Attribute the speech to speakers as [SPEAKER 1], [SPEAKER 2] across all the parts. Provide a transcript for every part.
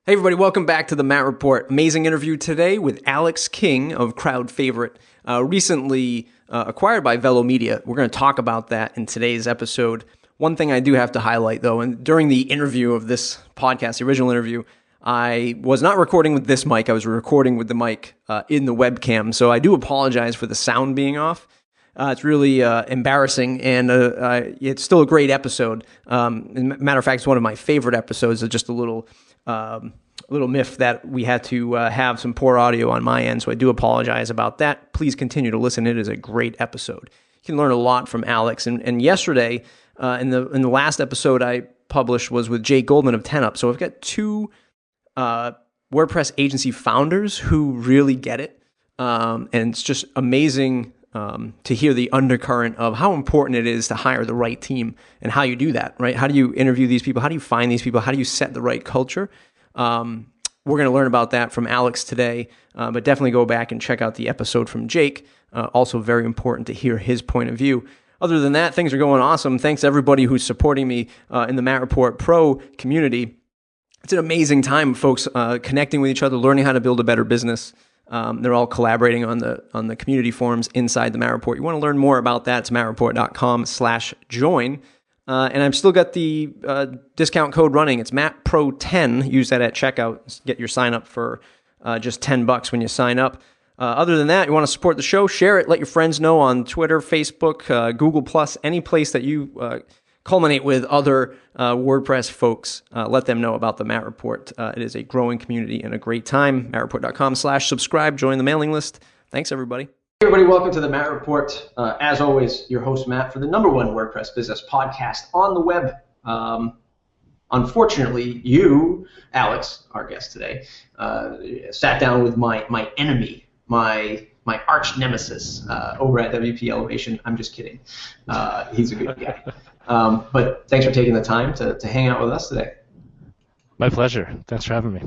[SPEAKER 1] Hey everybody, welcome back to the Matt Report. Amazing interview today with Alex King of Crowd Favorite, recently acquired by VeloMedia. We're going to talk about that in today's episode. One thing I do have to highlight though, and during the interview of this podcast, the original interview, I was not recording with this mic. I was recording with the mic in the webcam, so I do apologize for the sound being off. It's really embarrassing, and it's still a great episode. Matter of fact, it's one of my favorite episodes. It's just a little miff that we had to have some poor audio on my end, so I do apologize about that. Please continue to listen. It is a great episode. You can learn a lot from Alex. And yesterday, in the last episode I published was with Jake Goldman of 10up. So I've got two WordPress agency founders who really get it, and it's just amazing to hear the undercurrent of how important it is to hire the right team and how you do that, right? How do you interview these people? How do you find these people? How do you set the right culture? We're going to learn about that from Alex today, but definitely go back and check out the episode from Jake. Also very important to hear his point of view. Other than that, things are going awesome. Thanks to everybody who's supporting me in the Matt Report Pro community. It's an amazing time, folks, connecting with each other, learning how to build a better business. They're all collaborating on the community forums inside the Matt Report. You want to learn more about that? It's mattreport.com/join. And I've still got the discount code running. It's MattPro10. Use that at checkout. Get your sign up for just $10 when you sign up. Other than that, you want to support the show, share it. Let your friends know on Twitter, Facebook, Google+, any place that you culminate with other WordPress folks. Let them know about the Matt Report. It is a growing community and a great time. mattreport.com/subscribe. Join the mailing list. Thanks, everybody. Hey everybody, welcome to the Matt Report. As always, your host Matt for the #1 WordPress business podcast on the web. Unfortunately, you, Alex, our guest today, sat down with my enemy, my arch nemesis over at WP Elevation. I'm just kidding. He's a good guy. But thanks for taking the time to hang out with us today.
[SPEAKER 2] My pleasure. Thanks for having me.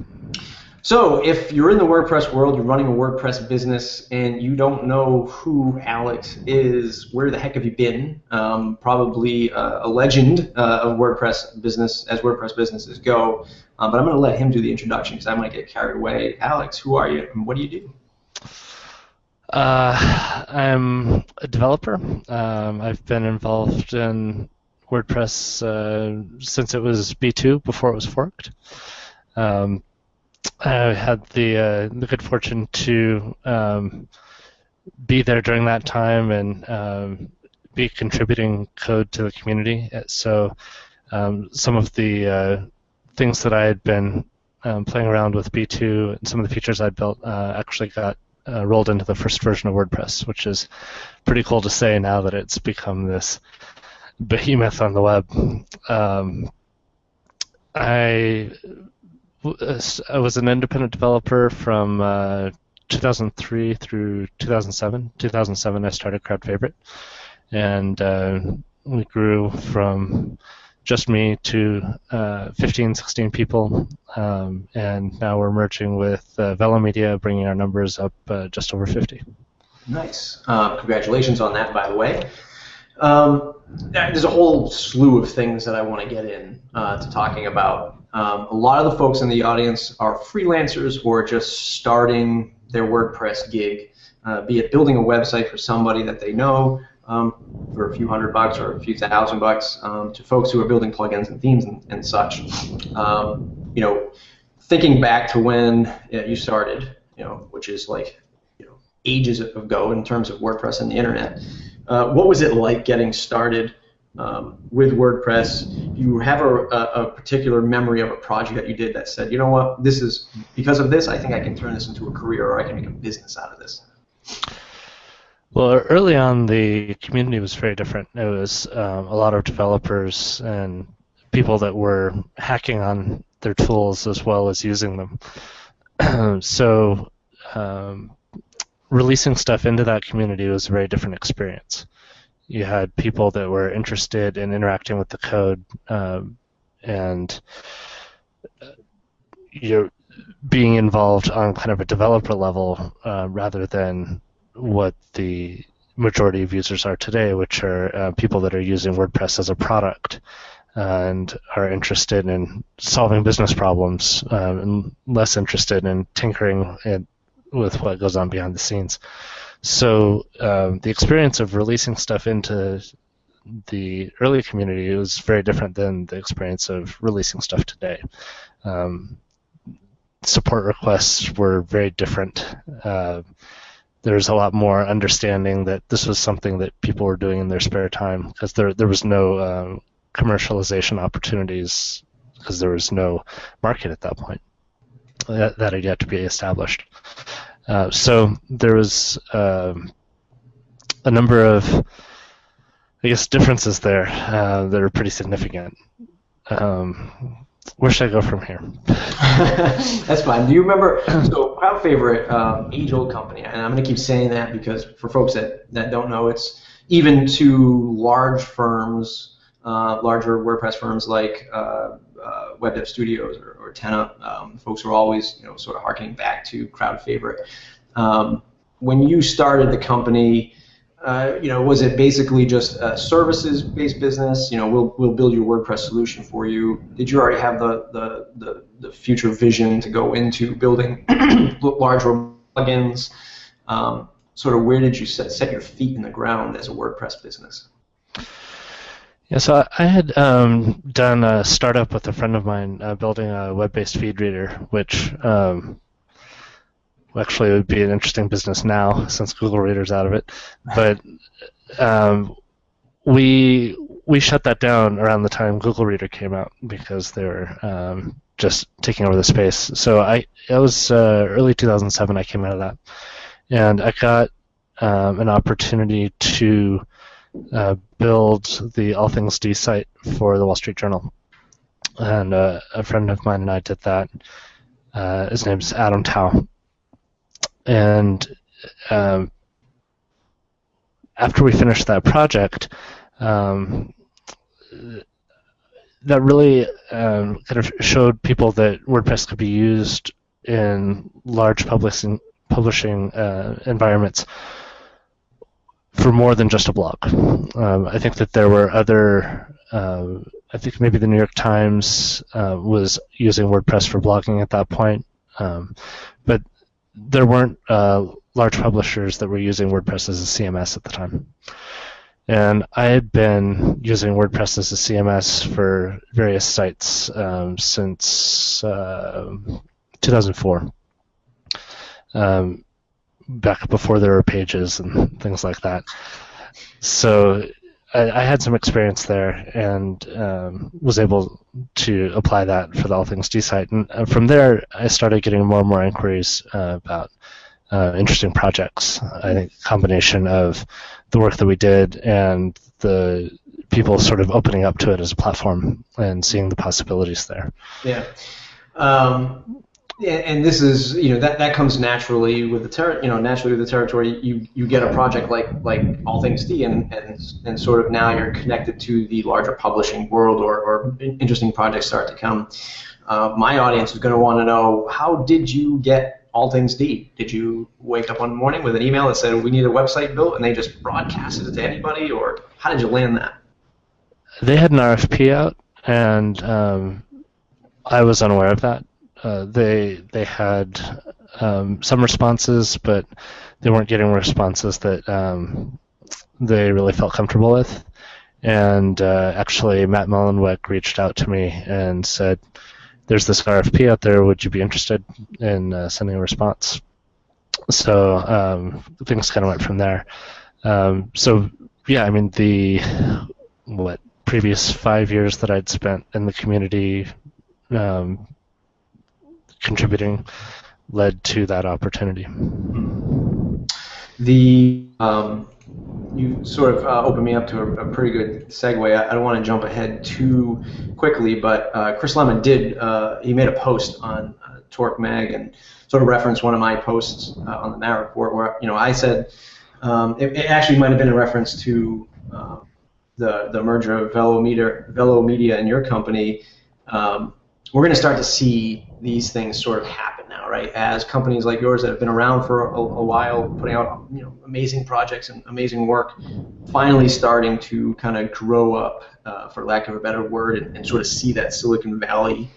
[SPEAKER 1] So if you're in the WordPress world, you're running a WordPress business, and you don't know who Alex is, where the heck have you been? Probably a legend of WordPress business, as WordPress businesses go. But I'm going to let him do the introduction because I might get carried away. Alex, who are you, and what do you do?
[SPEAKER 2] I'm a developer. I've been involved in WordPress since it was B2, before it was forked. I had the good fortune to be there during that time and be contributing code to the community. So some of the things that I had been playing around with B2 and some of the features I'd built actually got rolled into the first version of WordPress, which is pretty cool to say now that it's become this behemoth on the web. I was an independent developer from 2003 through 2007. 2007, I started Crowd Favorite, and we grew from just me to 15, 16 people, and now we're merging with VeloMedia, bringing our numbers up just over 50.
[SPEAKER 1] Nice. Congratulations on that, by the way. There's a whole slew of things that I want to get in to talking about. A lot of the folks in the audience are freelancers or just starting their WordPress gig, be it building a website for somebody that they know for a few $100 or a few $1,000 to folks who are building plugins and themes and such. Thinking back to when you started, which is like ages ago in terms of WordPress and the internet. What was it like getting started with WordPress? Do you have a particular memory of a project that you did that said, you know what, this is because of this, I think I can turn this into a career, or I can make a business out of this?
[SPEAKER 2] Well, early on, the community was very different. It was a lot of developers and people that were hacking on their tools as well as using them. So releasing stuff into that community was a very different experience. You had people that were interested in interacting with the code, and you're being involved on kind of a developer level rather than what the majority of users are today, which are people that are using WordPress as a product. and are interested in solving business problems, and less interested in tinkering with what goes on behind the scenes. So the experience of releasing stuff into the early community was very different than the experience of releasing stuff today. Support requests were very different. There's a lot more understanding that this was something that people were doing in their spare time, because there was no commercialization opportunities, because there was no market at that point that had yet to be established. So there was a number of, I guess, differences there that are pretty significant. Where should I go from here?
[SPEAKER 1] That's fine. Do you remember, so Crowd Favorite, age-old company, and I'm going to keep saying that because for folks that don't know, it's even to large firms, larger WordPress firms like Web Dev Studios or Tenna, folks are always sort of harkening back to Crowd Favorite. When you started the company, was it basically just a services-based business? We'll build your WordPress solution for you. Did you already have the future vision to go into building larger plugins? Sort of where did you set your feet in the ground as a WordPress business?
[SPEAKER 2] Yeah, so I had done a startup with a friend of mine building a web-based feed reader, which actually would be an interesting business now since Google Reader's out of it. But we shut that down around the time Google Reader came out because they were just taking over the space. So it was early 2007 I came out of that. And I got an opportunity to build the All Things D site for the Wall Street Journal. And a friend of mine and I did that. His name's Adam Tao. And after we finished that project, that really kind of showed people that WordPress could be used in large publishing environments for more than just a blog. I think that there were other, I think maybe the New York Times was using WordPress for blogging at that point, but there weren't large publishers that were using WordPress as a CMS at the time. And I had been using WordPress as a CMS for various sites since 2004, back before there were pages and things like that. So I had some experience there and was able to apply that for the All Things D site. And from there, I started getting more and more inquiries about interesting projects. I think a combination of the work that we did and the people sort of opening up to it as a platform and seeing the possibilities there.
[SPEAKER 1] Yeah. And this is, that comes naturally with the territory. You get a project like All Things D, and sort of now you're connected to the larger publishing world, or interesting projects start to come. My audience is going to want to know, how did you get All Things D? Did you wake up one morning with an email that said we need a website built, and they just broadcasted it to anybody, or how did you land that?
[SPEAKER 2] They had an RFP out, and I was unaware of that. They had some responses, but they weren't getting responses that they really felt comfortable with. And actually, Matt Mullenweg reached out to me and said, "There's this RFP out there. Would you be interested in sending a response?" So things kind of went from there. So yeah, I mean, the previous 5 years that I'd spent in the community contributing led to that opportunity.
[SPEAKER 1] You sort of opened me up to a pretty good segue. I don't want to jump ahead too quickly, but Chris Lemon he made a post on Torque Mag and sort of referenced one of my posts on the Matt Report where I said it actually might have been a reference to the merger of VeloMedia and your company. We're going to start to see these things sort of happen now, right? As companies like yours that have been around for a while, putting out amazing projects and amazing work, finally starting to kind of grow up, for lack of a better word, and sort of see that Silicon Valley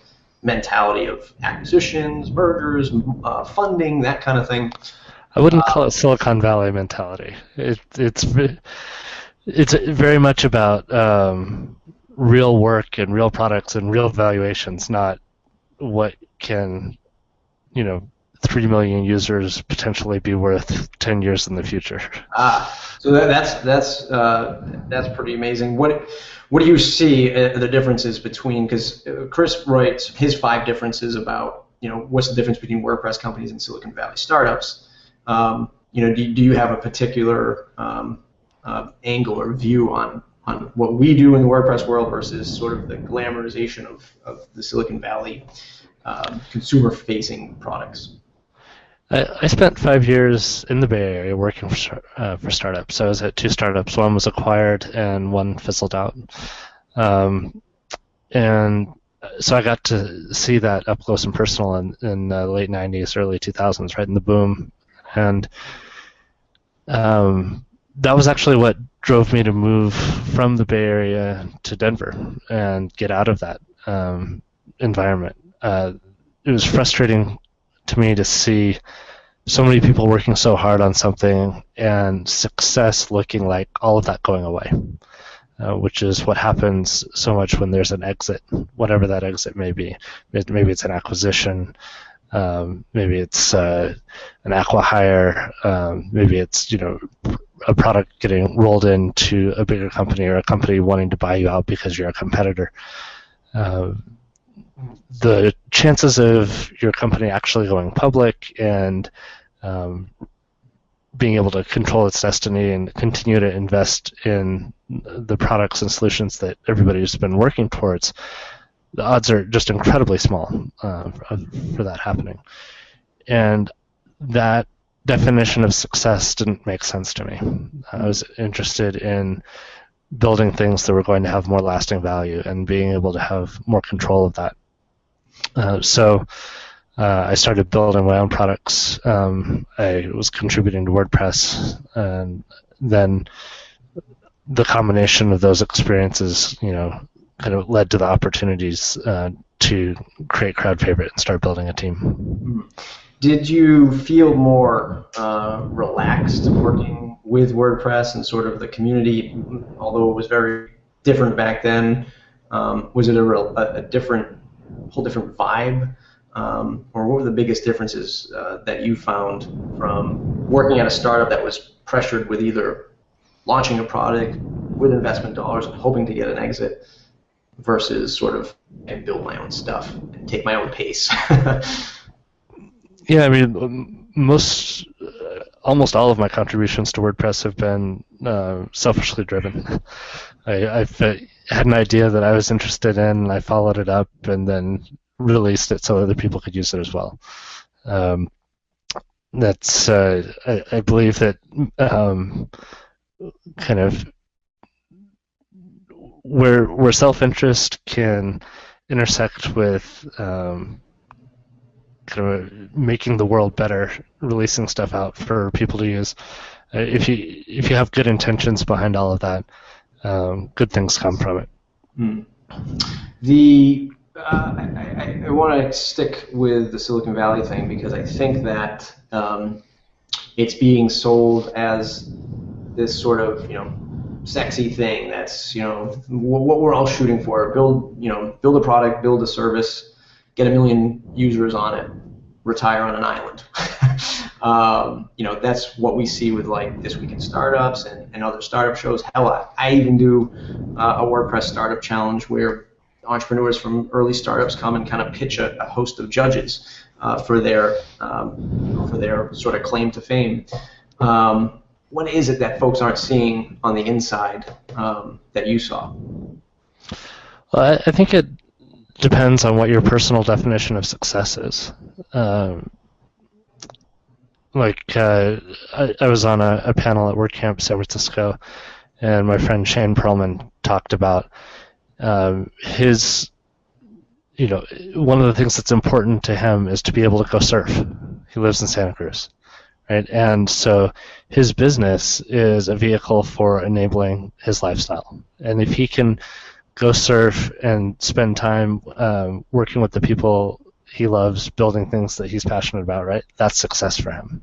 [SPEAKER 1] mentality of acquisitions, mergers, funding, that kind of thing.
[SPEAKER 2] I wouldn't call it Silicon Valley mentality. It's very much about real work and real products and real valuations, not what can 3 million users potentially be worth 10 years in the future.
[SPEAKER 1] So that's pretty amazing. What do you see the differences between, because Chris writes his 5 differences about what's the difference between WordPress companies and Silicon Valley startups. Do you have a particular angle or view on what we do in the WordPress world versus sort of the glamorization of the Silicon Valley consumer-facing products?
[SPEAKER 2] I spent 5 years in the Bay Area working for startups. I was at 2 startups. One was acquired and one fizzled out. And so I got to see that up close and personal in the late 90s, early 2000s, right in the boom. And that was actually what drove me to move from the Bay Area to Denver and get out of that environment. It was frustrating to me to see so many people working so hard on something and success looking like all of that going away, which is what happens so much when there's an exit, whatever that exit may be. Maybe it's an acquisition, maybe it's an acqui-hire, maybe it's a product getting rolled into a bigger company or a company wanting to buy you out because you're a competitor. The chances of your company actually going public and being able to control its destiny and continue to invest in the products and solutions that everybody's been working towards, the odds are just incredibly small for that happening. And that definition of success didn't make sense to me. I was interested in building things that were going to have more lasting value and being able to have more control of that. So I started building my own products. I was contributing to WordPress, and then the combination of those experiences, kind of led to the opportunities to create Crowd Favorite and start building a team.
[SPEAKER 1] Did you feel more relaxed working with WordPress and sort of the community, although it was very different back then? Was it a whole different vibe? Or what were the biggest differences that you found from working at a startup that was pressured with either launching a product with investment dollars and hoping to get an exit versus sort of build my own stuff and take my own pace?
[SPEAKER 2] Yeah, I mean, almost all of my contributions to WordPress have been selfishly driven. I've had an idea that I was interested in, and I followed it up, and then released it so other people could use it as well. That's I believe that kind of where self-interest can intersect with kind of making the world better, releasing stuff out for people to use. If you have good intentions behind all of that, good things come from it.
[SPEAKER 1] I want to stick with the Silicon Valley thing because I think that it's being sold as this sort of sexy thing that's what we're all shooting for. Build a product, build a service, get 1 million users on it, retire on an island. That's what we see with like This Week in Startups and other startup shows. Hell, I even do a WordPress startup challenge where entrepreneurs from early startups come and kind of pitch a host of judges for their sort of claim to fame. What is it that folks aren't seeing on the inside that you saw?
[SPEAKER 2] Well, I think it depends on what your personal definition of success is. I was on a panel at WordCamp San Francisco, and my friend Shane Perlman talked about his one of the things that's important to him is to be able to go surf. He lives in Santa Cruz, right? And so his business is a vehicle for enabling his lifestyle. And if he can go surf and spend time working with the people he loves, building things that he's passionate about, right? That's success for him.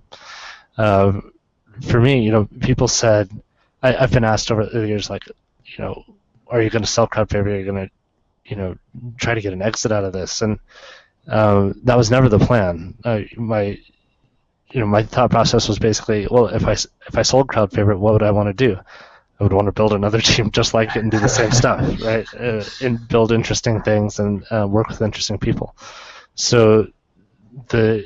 [SPEAKER 2] For me, people said, I've been asked over the years, like, are you going to sell CrowdFavorite? Are you going to, try to get an exit out of this? And that was never the plan. My thought process was basically, well, if I sold CrowdFavorite, what would I want to do? I would want to build another team just like it and do the same stuff, right? And build interesting things and work with interesting people. So I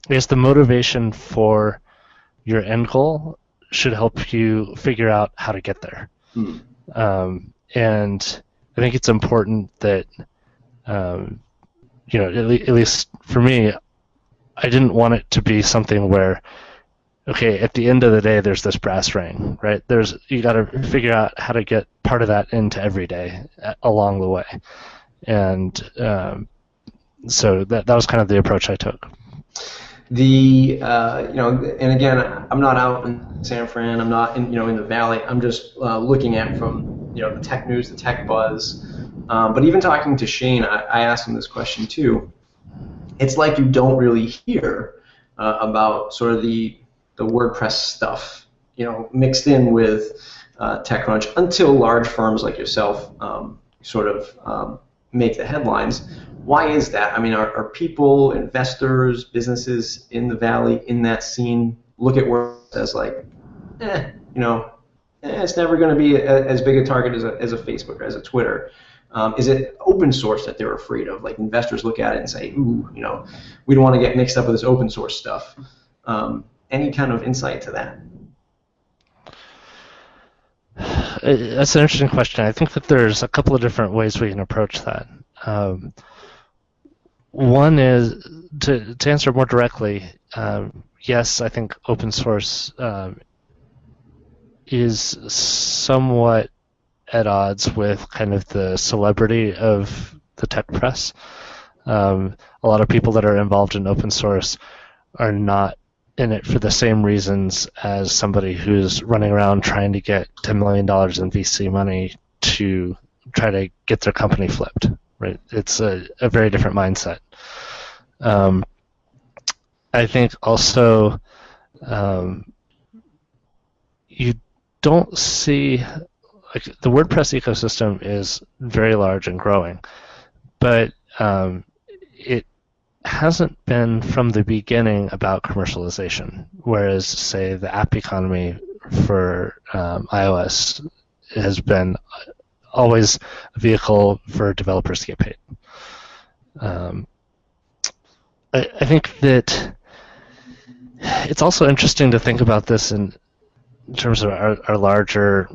[SPEAKER 2] guess the motivation for your end goal should help you figure out how to get there. And I think it's important that, at least for me, I didn't want it to be something where, okay, at the end of the day, there's this brass ring, right? You got to figure out how to get part of that into every day along the way. And so that was kind of the approach I took.
[SPEAKER 1] And again, I'm not out in San Fran. I'm not in the Valley. I'm just looking at from the tech news, the tech buzz. But even talking to Shane, I asked him this question too. It's like you don't really hear about sort of the WordPress stuff, mixed in with TechCrunch until large firms like yourself sort of make the headlines. Why is that? I mean, are people, investors, businesses in the Valley, in that scene, look at WordPress as like, it's never going to be as big a target as a Facebook or as a Twitter? Is it open source that they're afraid of? Like investors look at it and say, ooh, we don't want to get mixed up with this open source stuff. Any kind of insight to that?
[SPEAKER 2] That's an interesting question. I think that there's a couple of different ways we can approach that. One is to answer more directly. Yes, I think open source is somewhat at odds with kind of the celebrity of the tech press. A lot of people that are involved in open source are not in it for the same reasons as somebody who's running around trying to get $10 million in VC money to try to get their company flipped. Right? It's a very different mindset. I think also you don't see, like, the WordPress ecosystem is very large and growing, but it hasn't been from the beginning about commercialization, whereas, say, the app economy for iOS has been always a vehicle for developers to get paid. I think that it's also interesting to think about this in terms of our larger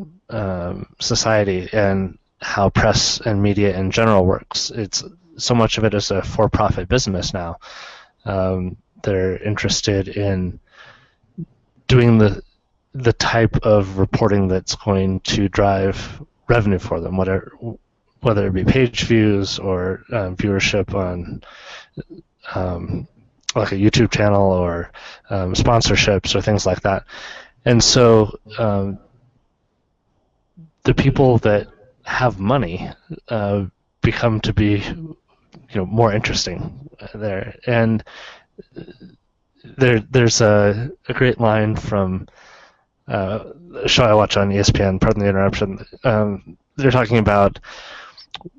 [SPEAKER 2] society and how press and media in general works. It's so much of it is a for-profit business now. They're interested in doing the type of reporting that's going to drive revenue for them, whether it be page views or viewership on like a YouTube channel or sponsorships or things like that. And so the people that have money become to be more interesting there. And there's a great line from a show I watch on ESPN, pardon the interruption. They're talking about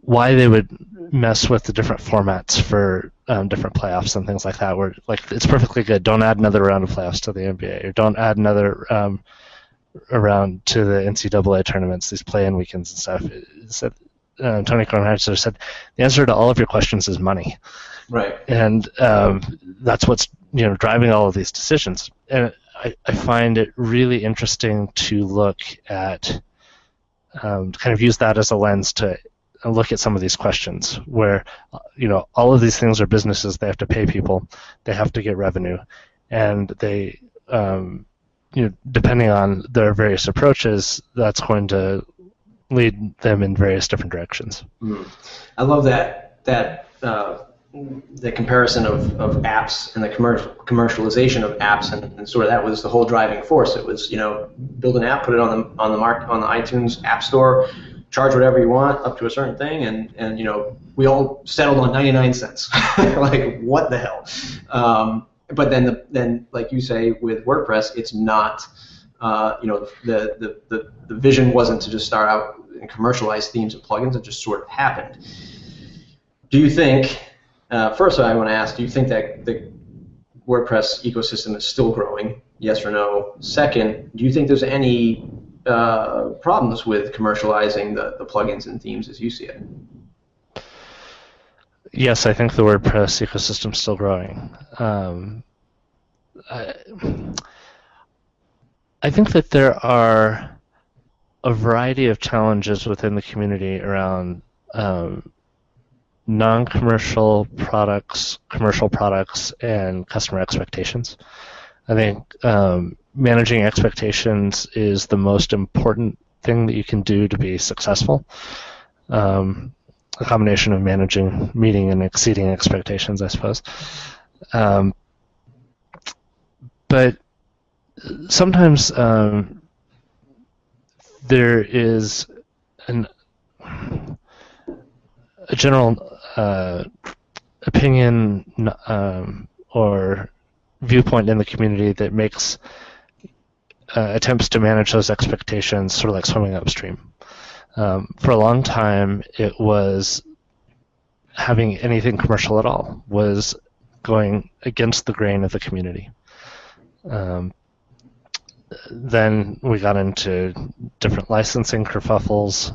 [SPEAKER 2] why they would mess with the different formats for different playoffs and things like that, where, like, it's perfectly good. Don't add another round of playoffs to the NBA, or don't add another round to the NCAA tournaments, these play-in weekends and stuff. So, Tony Kornheiser said, the answer to all of your questions is money.
[SPEAKER 1] Right. And
[SPEAKER 2] that's what's driving all of these decisions. And I find it really interesting to look at, kind of use that as a lens to look at some of these questions where, all of these things are businesses. They have to pay people. They have to get revenue. And they, depending on their various approaches, that's going to lead them in various different directions.
[SPEAKER 1] I love that the comparison of apps and the commercialization of apps, and sort of that was the whole driving force. It was, build an app, put it on the iTunes App Store, charge whatever you want up to a certain thing, and we all settled on 99 cents. Like, what the hell? But then like you say with WordPress, it's not. The vision wasn't to just start out and commercialize themes and plugins. It just sort of happened. Do you think? First, I want to ask: do you think that the WordPress ecosystem is still growing? Yes or no? Second, do you think there's any problems with commercializing the plugins and themes as you see it?
[SPEAKER 2] Yes, I think the WordPress ecosystem is still growing. I think that there are a variety of challenges within the community around non-commercial products, commercial products, and customer expectations. I think managing expectations is the most important thing that you can do to be successful. A combination of managing, meeting, and exceeding expectations, I suppose. But sometimes there is a general opinion or viewpoint in the community that makes attempts to manage those expectations sort of like swimming upstream. For a long time, it was having anything commercial at all was going against the grain of the community. Then we got into different licensing kerfuffles.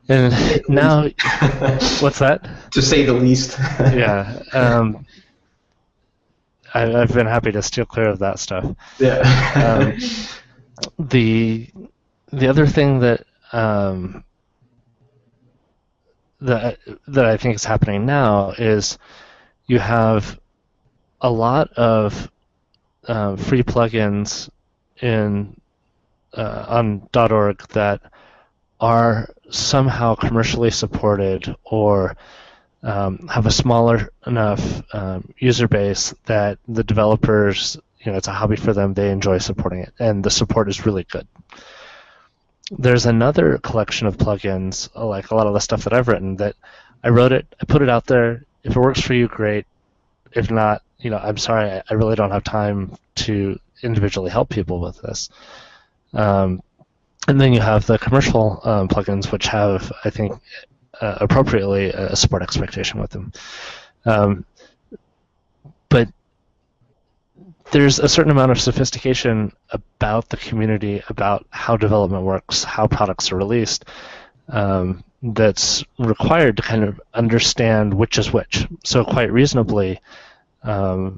[SPEAKER 2] And now, what's that?
[SPEAKER 1] To say the least.
[SPEAKER 2] Yeah. I've been happy to steer clear of that stuff.
[SPEAKER 1] Yeah.
[SPEAKER 2] The other thing that that I think is happening now is you have a lot of free plugins on .org that are somehow commercially supported or have a smaller enough user base that the developers, it's a hobby for them, they enjoy supporting it, and the support is really good. There's another collection of plugins, like a lot of the stuff that I've written, that I wrote it, I put it out there. If it works for you, great. If not, I'm sorry, I really don't have time to individually help people with this. And then you have the commercial plugins, which have, I think, appropriately a support expectation with them. But there's a certain amount of sophistication about the community, about how development works, how products are released, that's required to kind of understand which is which. So quite reasonably, a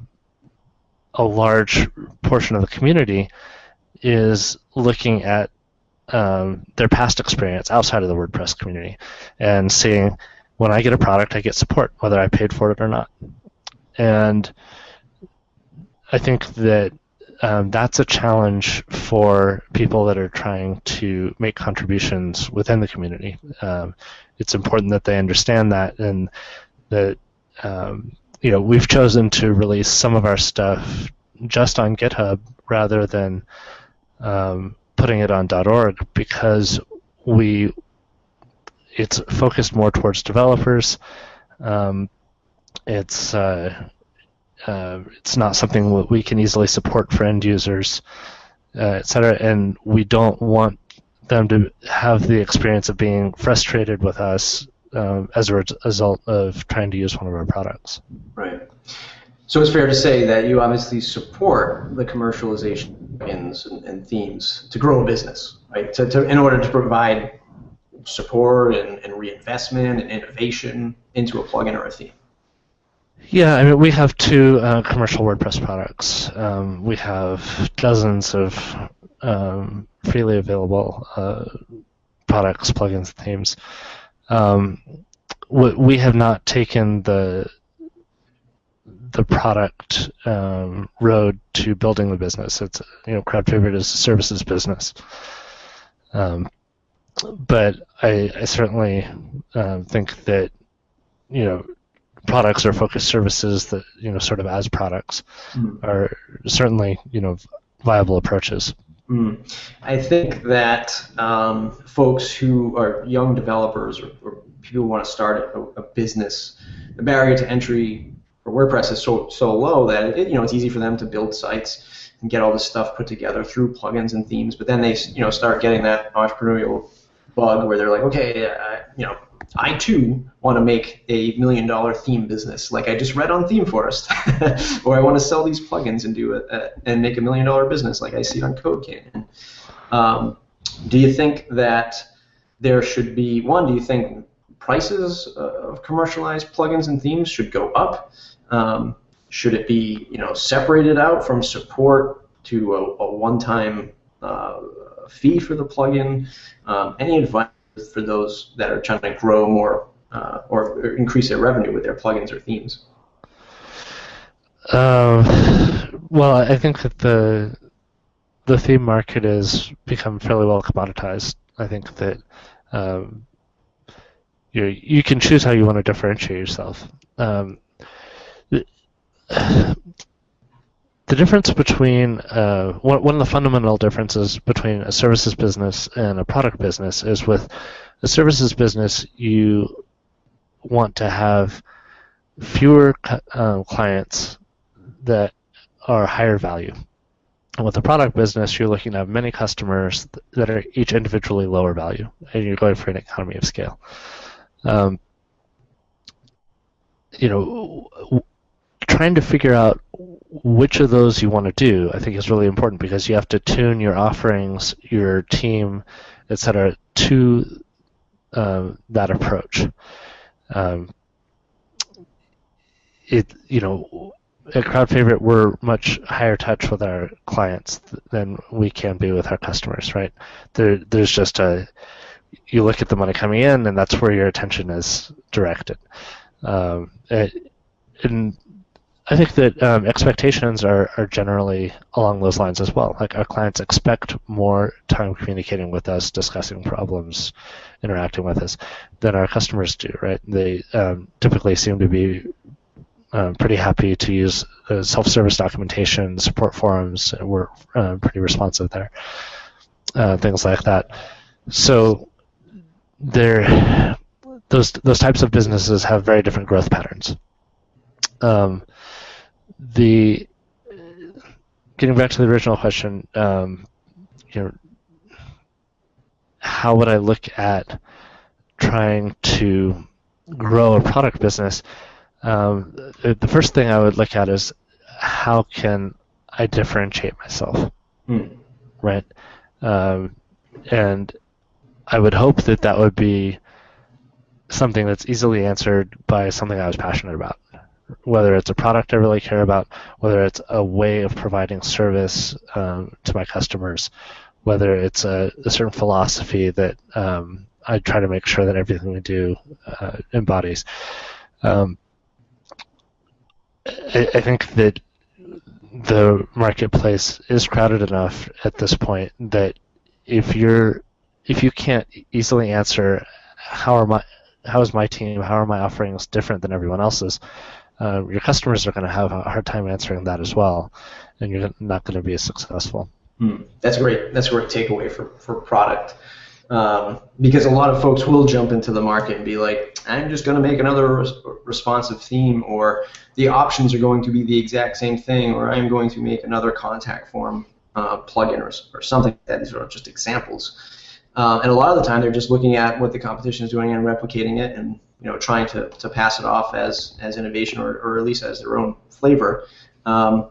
[SPEAKER 2] large portion of the community is looking at their past experience outside of the WordPress community and seeing, when I get a product, I get support, whether I paid for it or not. And I think that that's a challenge for people that are trying to make contributions within the community. It's important that they understand that, and that we've chosen to release some of our stuff just on GitHub rather than putting it on .org because it's focused more towards developers. It's not something we can easily support for end users, etc. And we don't want them to have the experience of being frustrated with us as a result of trying to use one of our products.
[SPEAKER 1] Right. So it's fair to say that you obviously support the commercialization and themes to grow a business, right? In order to provide support and reinvestment and innovation into a plugin or a theme.
[SPEAKER 2] Yeah, I mean, we have two commercial WordPress products. We have dozens of freely available products, plugins, themes. We have not taken the product road to building the business. It's Crowd Favorite is a services business. But I certainly think that, products or focused services that, sort of as products are certainly, viable approaches.
[SPEAKER 1] I think that folks who are young developers or people who want to start a business, the barrier to entry for WordPress is so low that it's easy for them to build sites and get all this stuff put together through plugins and themes. But then they start getting that entrepreneurial bug where they're like, okay, I too want to make $1 million theme business, like I just read on ThemeForest, or I want to sell these plugins and do it and make $1 million business, like I see on Code Canyon. Do you think that there should be one? Do you think prices of commercialized plugins and themes should go up? Should it be separated out from support to a one-time fee for the plugin? Any advice for those that are trying to grow more or increase their revenue with their plugins or themes?
[SPEAKER 2] Well, I think that the theme market has become fairly well commoditized. I think that you can choose how you want to differentiate yourself. The difference between one of the fundamental differences between a services business and a product business is with a services business, you want to have fewer clients that are higher value. And with a product business, you're looking to have many customers that are each individually lower value, and you're going for an economy of scale. Trying to figure out which of those you want to do, I think, is really important, because you have to tune your offerings, your team, etc., to that approach. At CrowdFavorite, we're much higher touch with our clients than we can be with our customers, right? There's just you look at the money coming in, and that's where your attention is directed. And I think that expectations are generally along those lines as well. Like, our clients expect more time communicating with us, discussing problems, interacting with us, than our customers do, right? They typically seem to be pretty happy to use self-service documentation, support forums. We're pretty responsive there, things like that. So those types of businesses have very different growth patterns. Getting back to the original question, how would I look at trying to grow a product business? The first thing I would look at is, how can I differentiate myself, right? And I would hope that would be something that's easily answered by something I was passionate about, whether it's a product I really care about, whether it's a way of providing service to my customers, whether it's a certain philosophy that I try to make sure that everything we do embodies. I think that the marketplace is crowded enough at this point that if you can't easily answer how is my team, how are my offerings different than everyone else's, your customers are going to have a hard time answering that as well, and you're not going to be as successful.
[SPEAKER 1] That's great. That's a great takeaway for product. Because a lot of folks will jump into the market and be like, I'm just going to make another responsive theme, or the options are going to be the exact same thing, or I'm going to make another contact form plugin or something like that. These are just examples. And a lot of the time they're just looking at what the competition is doing and replicating it, and trying to pass it off as innovation, or at least as their own flavor. And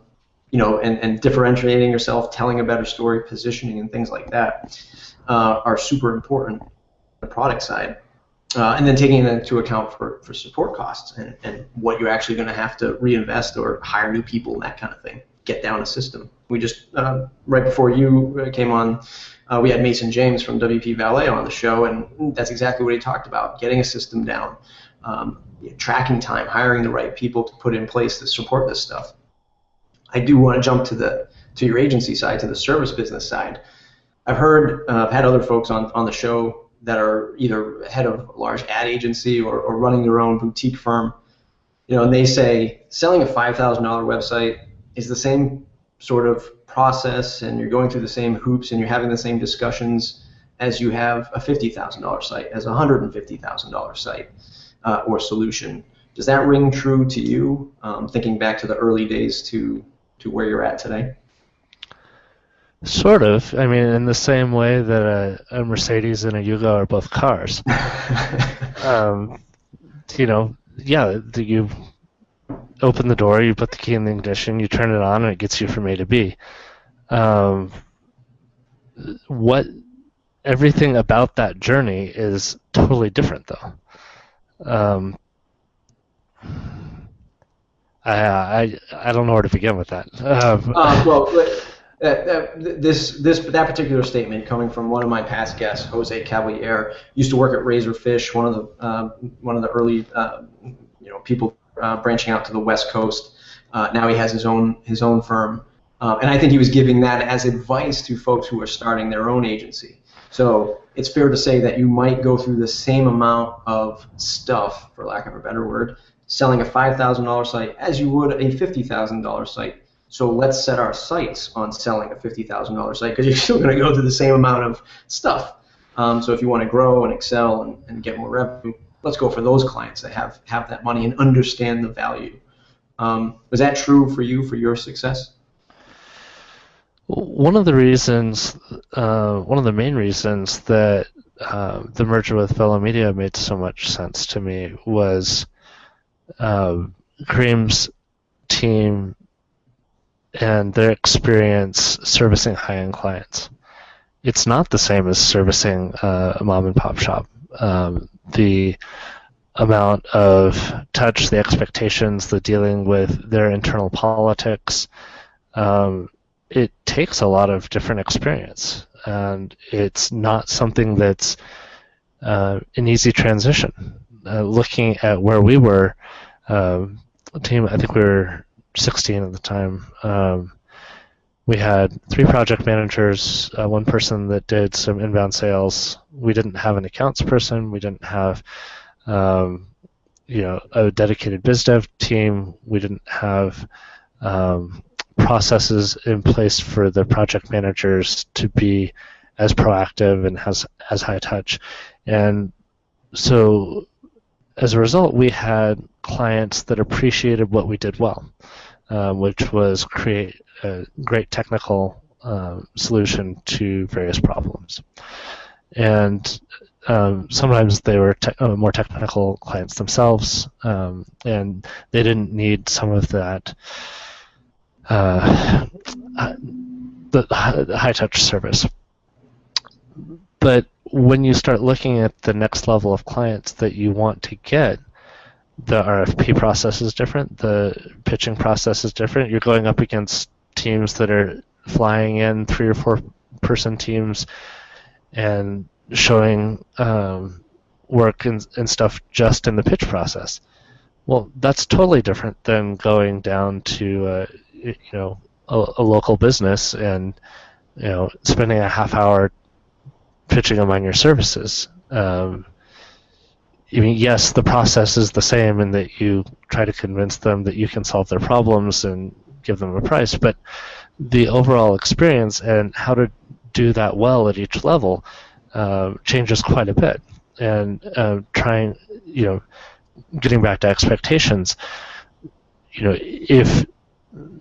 [SPEAKER 1] differentiating yourself, telling a better story, positioning, and things like that are super important on the product side. And then taking into account for support costs and what you're actually going to have to reinvest or hire new people and that kind of thing. Get down a system. We just, right before you came on, we had Mason James from WP Valet on the show, and that's exactly what he talked about, getting a system down, tracking time, hiring the right people to put in place to support this stuff. I do want to jump to your agency side, to the service business side. I've heard, I've had other folks on the show that are either head of a large ad agency or running their own boutique firm, and they say selling a $5,000 website is the same sort of process, and you're going through the same hoops, and you're having the same discussions as you have a $50,000 site, as a $150,000 site or solution. Does that ring true to you, thinking back to the early days to where you're at today?
[SPEAKER 2] Sort of. I mean, in the same way that a Mercedes and a Yugo are both cars. Yeah, you open the door, you put the key in the ignition, you turn it on, and it gets you from A to B. What everything about that journey is totally different, though. I don't know where to begin with that.
[SPEAKER 1] That particular statement coming from one of my past guests, Jose Cavalier, used to work at Razorfish, one of the early people branching out to the West Coast. Now he has his own firm, and I think he was giving that as advice to folks who are starting their own agency. So it's fair to say that you might go through the same amount of stuff, for lack of a better word, selling a $5,000 site as you would a $50,000 site. So let's set our sights on selling a $50,000 site, because you're still going to go through the same amount of stuff. So if you want to grow and excel and get more revenue, let's go for those clients that have that money and understand the value. Was that true for you, for your success?
[SPEAKER 2] One of the main reasons that the merger with VeloMedia made so much sense to me was Kareem's team and their experience servicing high-end clients. It's not the same as servicing a mom-and-pop shop. The amount of touch, the expectations, the dealing with their internal politics, it takes a lot of different experience, and it's not something that's an easy transition. Looking at where we were, team, I think we were 16 at the time. We had 3 project managers, one person that did some inbound sales. We didn't have an accounts person. We didn't have a dedicated biz dev team. We didn't have processes in place for the project managers to be as proactive and as high touch. And so as a result, we had clients that appreciated what we did well, which was create a great technical solution to various problems. And sometimes they were more technical clients themselves, and they didn't need some of that the high-touch service. But when you start looking at the next level of clients that you want to get, the RFP process is different, the pitching process is different. You're going up against teams that are flying in 3 or 4 person teams and showing work and stuff just in the pitch process. Well, that's totally different than going down to a local business and spending a half hour pitching them on your services. Yes, the process is the same in that you try to convince them that you can solve their problems and give them a price, but the overall experience and how to do that well at each level changes quite a bit. And getting back to expectations, if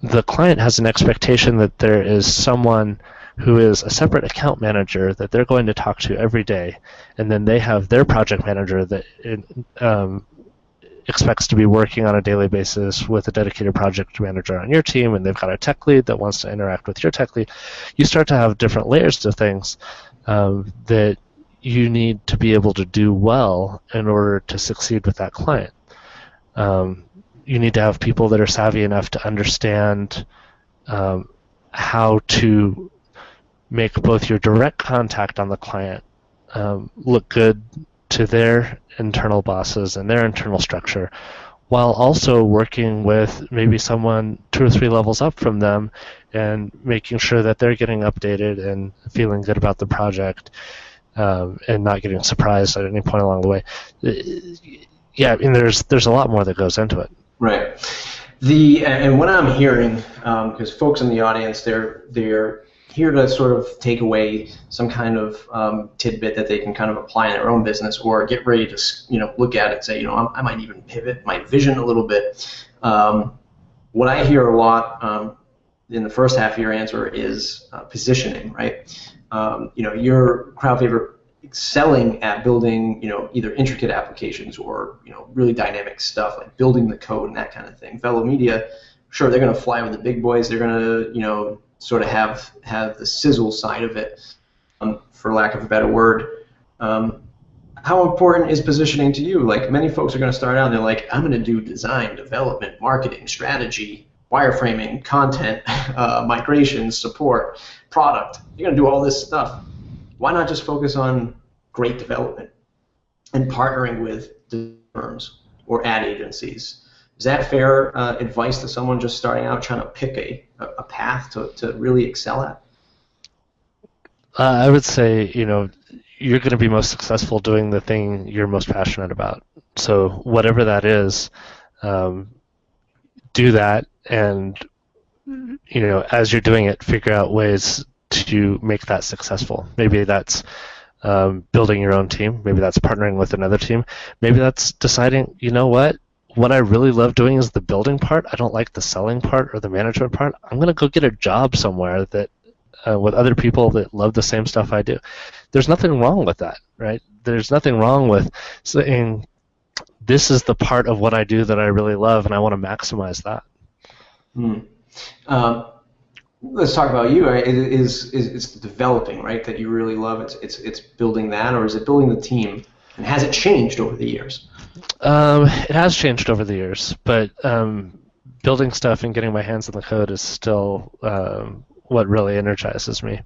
[SPEAKER 2] the client has an expectation that there is someone who is a separate account manager that they're going to talk to every day, and then they have their project manager that expects to be working on a daily basis with a dedicated project manager on your team, and they've got a tech lead that wants to interact with your tech lead, you start to have different layers to things that you need to be able to do well in order to succeed with that client. You need to have people that are savvy enough to understand how to make both your direct contact on the client look good to their internal bosses and their internal structure, while also working with maybe someone 2 or 3 levels up from them and making sure that they're getting updated and feeling good about the project, and not getting surprised at any point along the way. Yeah, I mean, there's a lot more that goes into it.
[SPEAKER 1] Right. And what I'm hearing, because folks in the audience, they're here to sort of take away some kind of tidbit that they can kind of apply in their own business, or get ready to look at it and say, I might even pivot my vision a little bit. What I hear a lot in the first half of your answer is positioning, right? Your crowd favorite excelling at building, either intricate applications or, really dynamic stuff like building the code and that kind of thing. VeloMedia, sure, they're going to fly with the big boys. They're going to, sort of have the sizzle side of it, for lack of a better word. How important is positioning to you? Like, many folks are going to start out and they're like, I'm going to do design, development, marketing, strategy, wireframing, content, migration, support, product. You're going to do all this stuff. Why not just focus on great development and partnering with firms or ad agencies? Is that fair advice to someone just starting out trying to pick a path to really excel at?
[SPEAKER 2] I would say, you're going to be most successful doing the thing you're most passionate about. So whatever that is, do that, and as you're doing it, figure out ways to make that successful. Maybe that's building your own team. Maybe that's partnering with another team. Maybe that's deciding, what I really love doing is the building part. I don't like the selling part or the management part. I'm going to go get a job somewhere that with other people that love the same stuff I do. There's nothing wrong with that, right? There's nothing wrong with saying, this is the part of what I do that I really love, and I want to maximize that.
[SPEAKER 1] Let's talk about you. Right? It's developing, right, that you really love. It's building that, or is it building the team? And has it changed over the years?
[SPEAKER 2] It has changed over the years, but building stuff and getting my hands on the code is still what really energizes me.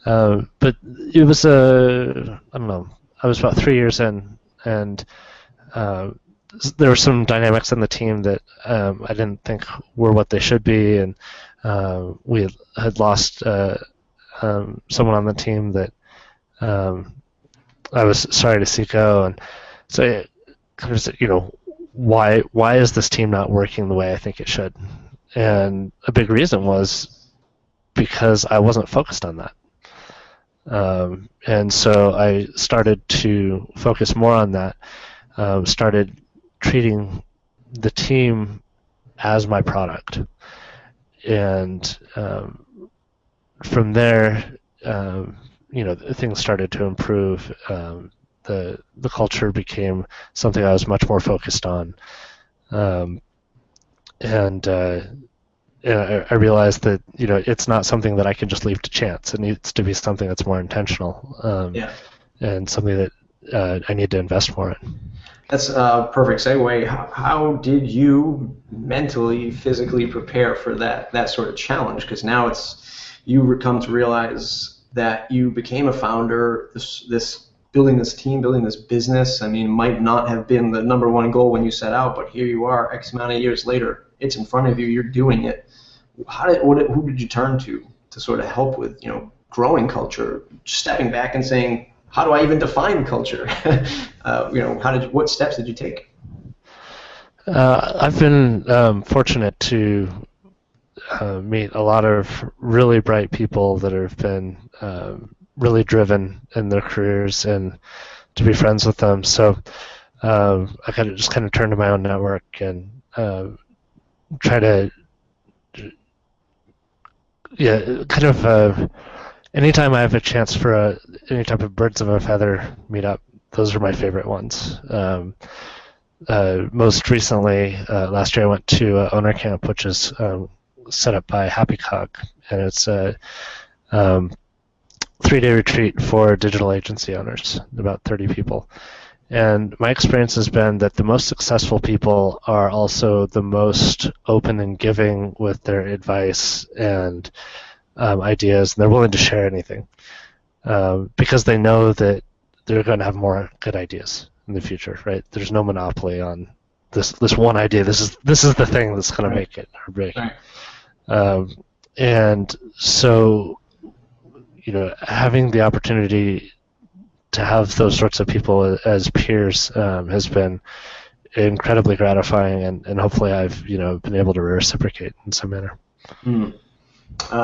[SPEAKER 2] But it was I don't know, I was about 3 years in, and there were some dynamics in the team that I didn't think were what they should be, and we had lost someone on the team that I was sorry to see go, and so why is this team not working the way I think it should? And a big reason was because I wasn't focused on that. And so I started to focus more on that, started treating the team as my product. And from there, things started to improve. The culture became something I was much more focused on. And I realized that it's not something that I can just leave to chance. It needs to be something that's more intentional, and something that I need to invest more in.
[SPEAKER 1] That's a perfect segue. How did you mentally, physically prepare for that sort of challenge? Because now you come to realize that you became a founder. This building this team, building this business, might not have been the number one goal when you set out, but here you are, X amount of years later. It's in front of you. You're doing it. Who did you turn to sort of help with growing culture, stepping back and saying, how do I even define culture? What steps did you take?
[SPEAKER 2] I've been fortunate to meet a lot of really bright people that have been really driven in their careers, and to be friends with them. So I just kind of turn to my own network and try to, anytime I have a chance for any type of birds of a feather meetup, those are my favorite ones. Most recently, last year I went to Owner Camp, which is set up by Happy Cog, and it's a 3-day retreat for digital agency owners, about 30 people. And my experience has been that the most successful people are also the most open and giving with their advice and ideas, and they're willing to share anything because they know that they're going to have more good ideas in the future, right? There's no monopoly on this one idea. This is the thing that's going to make it or break. Right. And so, having the opportunity to have those sorts of people as peers has been incredibly gratifying, and hopefully I've been able to reciprocate in some manner.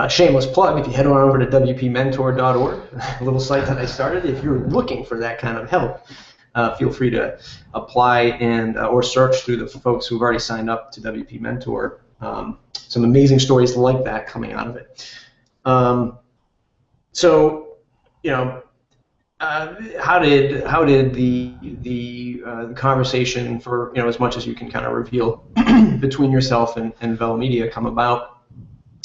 [SPEAKER 1] Shameless plug, if you head on over to wpmentor.org, a little site that I started, if you're looking for that kind of help, feel free to apply and or search through the folks who've already signed up to WP Mentor. Some amazing stories like that coming out of it. How did the conversation, for as much as you can kind of reveal, between yourself and VeloMedia come about?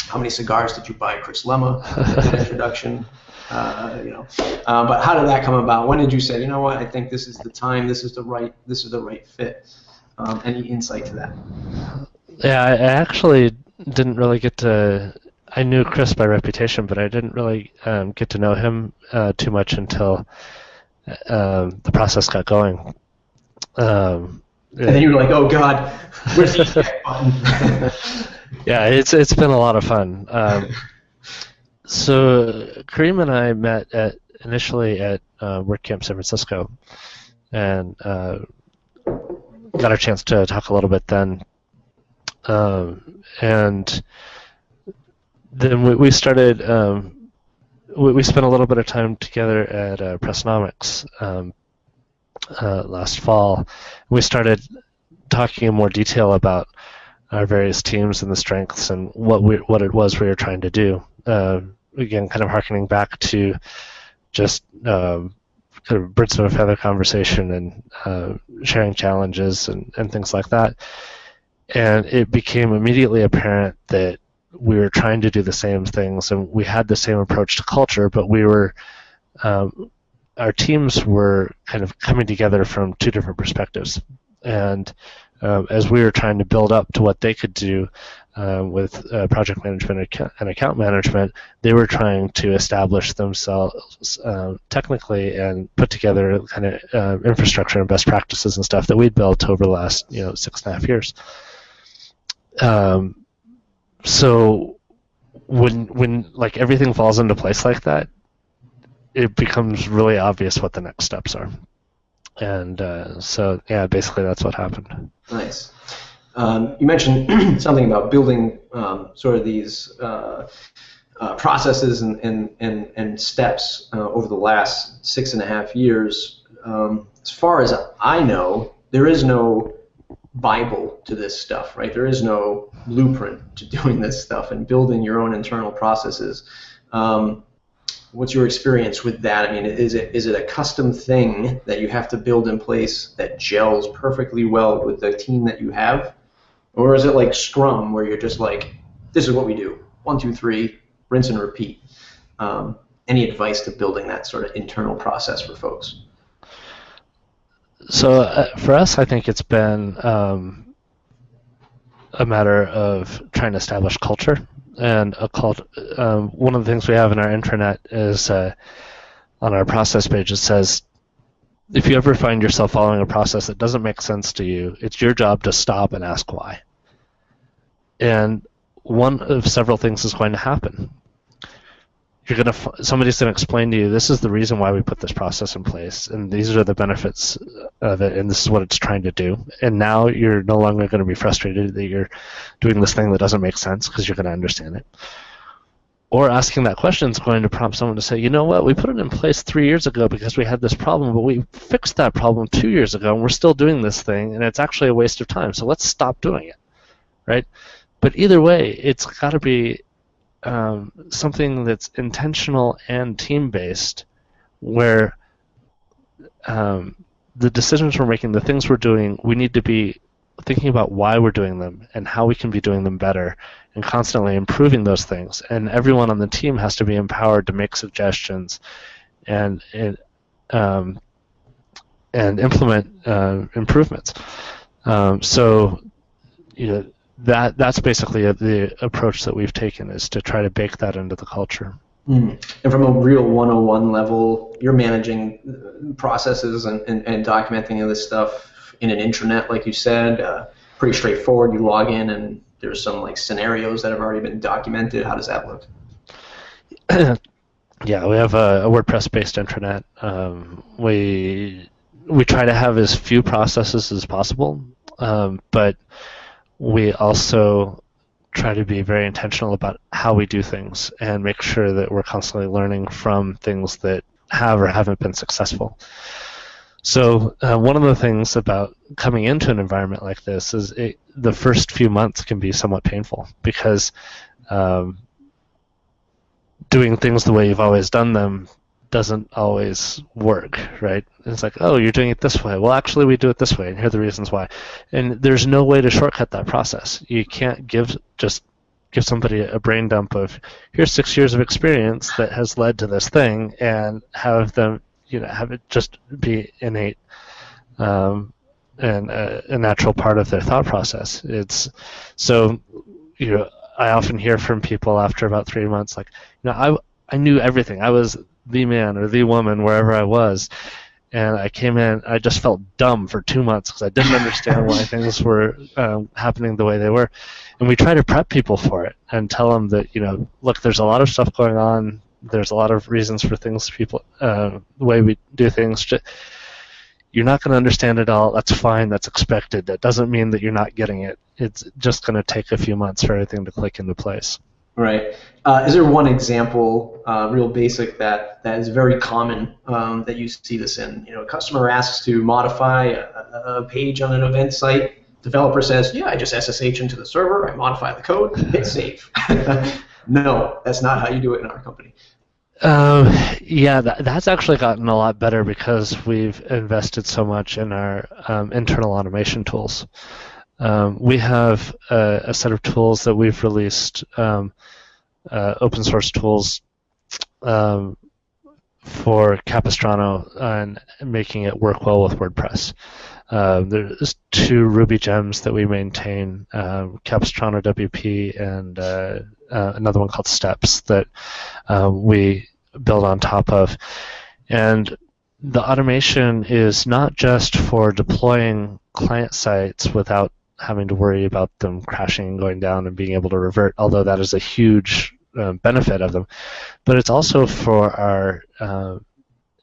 [SPEAKER 1] How many cigars did you buy Chris Lemma at that introduction? But how did that come about? When did you say, what, I think this is the time, this is the right fit? Any insight to that?
[SPEAKER 2] Yeah, I actually didn't really get to. I knew Chris by reputation, but I didn't really get to know him too much until the process got going.
[SPEAKER 1] And then you were like, oh God, where's the eject button?
[SPEAKER 2] Yeah, it's been a lot of fun. So Kareem and I met initially at WordCamp San Francisco, and got a chance to talk a little bit then. And then we started. We spent a little bit of time together at Pressnomics last fall. We started talking in more detail about our various teams and the strengths and what it was we were trying to do. Again, kind of harkening back to just kind of birds of a feather conversation and sharing challenges and things like that. And it became immediately apparent that we were trying to do the same things, and we had the same approach to culture, but we were our teams were kind of coming together from two different perspectives. And as we were trying to build up to what they could do with project management and account management, they were trying to establish themselves technically and put together kind of infrastructure and best practices and stuff that we'd built over the last 6.5 years. So when like everything falls into place like that, it becomes really obvious what the next steps are. And so, yeah, basically that's what happened.
[SPEAKER 1] Nice. You mentioned something about building sort of these processes and steps over the last 6.5 years. As far as I know, there is no Bible to this stuff, right? There is no blueprint to doing this stuff and building your own internal processes. What's your experience with that? I mean, is it a custom thing that you have to build in place that gels perfectly well with the team that you have? Or is it like Scrum, where you're just like, this is what we do, 1, 2, 3, rinse and repeat? Any advice to building that sort of internal process for folks?
[SPEAKER 2] So for us, I think it's been a matter of trying to establish culture. And one of the things we have in our intranet is on our process page, it says, if you ever find yourself following a process that doesn't make sense to you, it's your job to stop and ask why. And one of several things is going to happen. Somebody's going to explain to you, this is the reason why we put this process in place, and these are the benefits of it, and this is what it's trying to do. And now you're no longer going to be frustrated that you're doing this thing that doesn't make sense, because you're going to understand it. Or asking that question is going to prompt someone to say, you know what, we put it in place 3 years ago because we had this problem, but we fixed that problem 2 years ago, and we're still doing this thing, and it's actually a waste of time, so let's stop doing it, right? But either way, it's got to be something that's intentional and team-based, where the decisions we're making, the things we're doing, we need to be thinking about why we're doing them and how we can be doing them better and constantly improving those things. And everyone on the team has to be empowered to make suggestions and implement improvements. So, that's basically the approach that we've taken, is to try to bake that into the culture.
[SPEAKER 1] And from a real 101 level, you're managing processes and documenting this stuff in an intranet, like you said? Pretty straightforward. You log in and there's some like scenarios that have already been documented. How does that look?
[SPEAKER 2] Yeah, we have a WordPress-based intranet. We try to have as few processes as possible, but we also try to be very intentional about how we do things and make sure that we're constantly learning from things that have or haven't been successful. So one of the things about coming into an environment like this is the first few months can be somewhat painful because doing things the way you've always done them doesn't always work, right? It's like, oh, you're doing it this way. Well, actually, we do it this way, and here are the reasons why. And there's no way to shortcut that process. You can't just give somebody a brain dump of, here's 6 years of experience that has led to this thing, and have them, have it just be innate and a natural part of their thought process. It's so, I often hear from people after about 3 months, like, I knew everything. I was the man or the woman wherever I was, and I came in, I just felt dumb for 2 months because I didn't understand why things were happening the way they were. And we try to prep people for it and tell them that, look, there's a lot of stuff going on. There's a lot of reasons for things, the way we do things. You're not going to understand it all. That's fine. That's expected. That doesn't mean that you're not getting it. It's just going to take a few months for everything to click into place.
[SPEAKER 1] Right. Is there one example, real basic, that is very common that you see this in? A customer asks to modify a page on an event site. Developer says, yeah, I just SSH into the server, I modify the code, hit save. No, that's not how you do it in our company.
[SPEAKER 2] Yeah, that's actually gotten a lot better because we've invested so much in our internal automation tools. We have a set of tools that we've released, open source tools for Capistrano and making it work well with WordPress. There's 2 Ruby gems that we maintain, Capistrano WP and another one called Steps that we build on top of. And the automation is not just for deploying client sites without having to worry about them crashing and going down and being able to revert, although that is a huge benefit of them, but it's also for our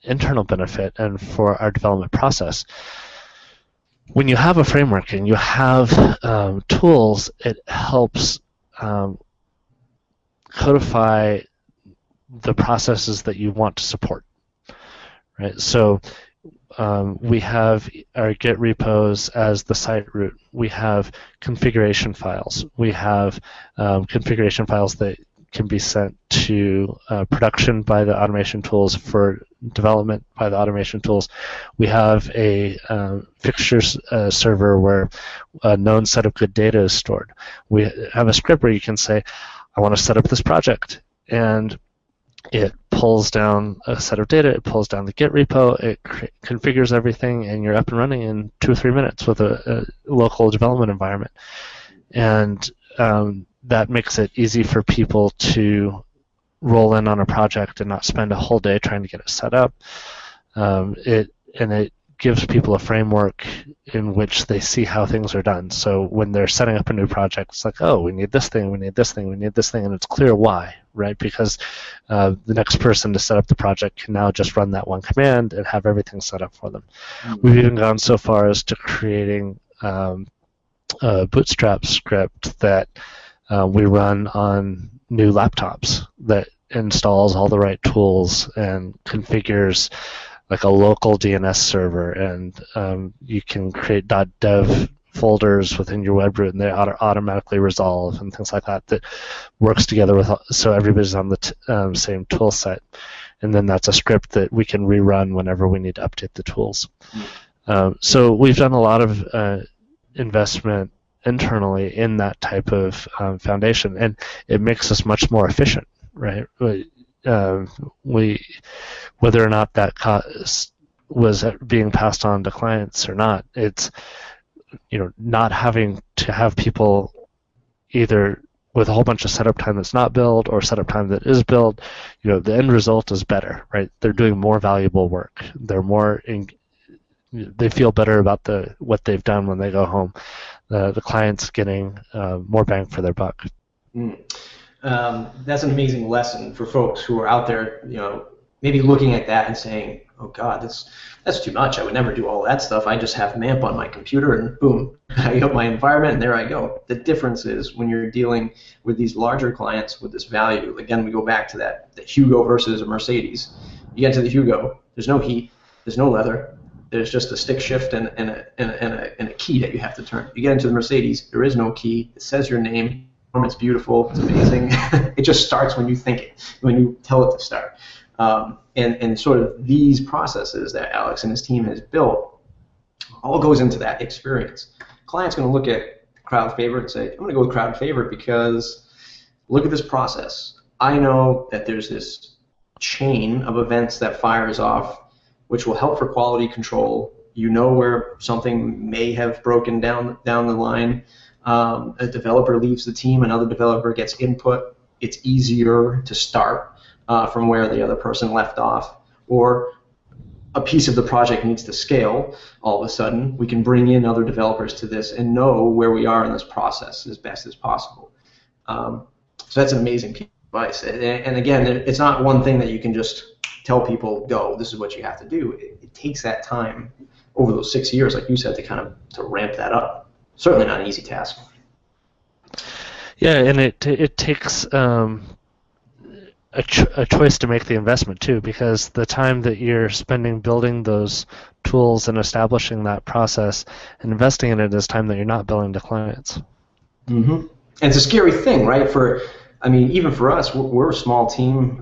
[SPEAKER 2] internal benefit and for our development process. When you have a framework and you have tools, it helps codify the processes that you want to support, right? So we have our Git repos as the site root. We have configuration files. We have configuration files that can be sent to production by the automation tools, for development by the automation tools. We have a fixtures server where a known set of good data is stored. We have a script where you can say, I want to set up this project, and it pulls down a set of data, it pulls down the Git repo, it configures everything, and you're up and running in 2 or 3 minutes with a local development environment. And that makes it easy for people to roll in on a project and not spend a whole day trying to get it set up. It gives people a framework in which they see how things are done. So when they're setting up a new project, it's like, oh, we need this thing, we need this thing, we need this thing, and it's clear why, right? Because the next person to set up the project can now just run that one command and have everything set up for them. Mm-hmm. We've even gone so far as to creating a Bootstrap script that we run on new laptops that installs all the right tools and configures like a local DNS server, and you can create .dev folders within your web root, and they automatically resolve and things like that. That works together with, so everybody's on the same tool set, and then that's a script that we can rerun whenever we need to update the tools. So we've done a lot of investment internally in that type of foundation, and it makes us much more efficient, right? Whether or not that cost was being passed on to clients or not, it's not having to have people either with a whole bunch of setup time that's not billed or setup time that is billed. The end result is better, right? They're doing more valuable work. They're more they feel better about what they've done when they go home. The client's getting more bang for their buck.
[SPEAKER 1] Mm. That's an amazing lesson for folks who are out there, maybe looking at that and saying, "Oh God, that's too much. I would never do all that stuff. I just have MAMP on my computer, and boom, I got my environment, and there I go." The difference is when you're dealing with these larger clients with this value. Again, we go back to that Hugo versus a Mercedes. You get to the Hugo, there's no heat, there's no leather, there's just a stick shift and a key that you have to turn. You get into the Mercedes, there is no key. It says your name. It's beautiful. It's amazing. It just starts when you think it, when you tell it to start. And sort of these processes that Alex and his team has built all goes into that experience. Client's going to look at Crowd Favorite and say, I'm going to go with Crowd Favorite because look at this process. I know that there's this chain of events that fires off, which will help for quality control. You know where something may have broken down the line. A developer leaves the team, another developer gets input. It's easier to start from where the other person left off, or a piece of the project needs to scale. All of a sudden, we can bring in other developers to this and know where we are in this process as best as possible. So that's an amazing piece of advice. And again, it's not one thing that you can just tell people, go, this is what you have to do. It takes that time over those 6 years, like you said, to ramp that up. Certainly not an easy task.
[SPEAKER 2] Yeah, and it takes a choice to make the investment too, because the time that you're spending building those tools and establishing that process and investing in it is time that you're not billing to clients.
[SPEAKER 1] Mm-hmm. And it's a scary thing, right? Even for us, we're a small team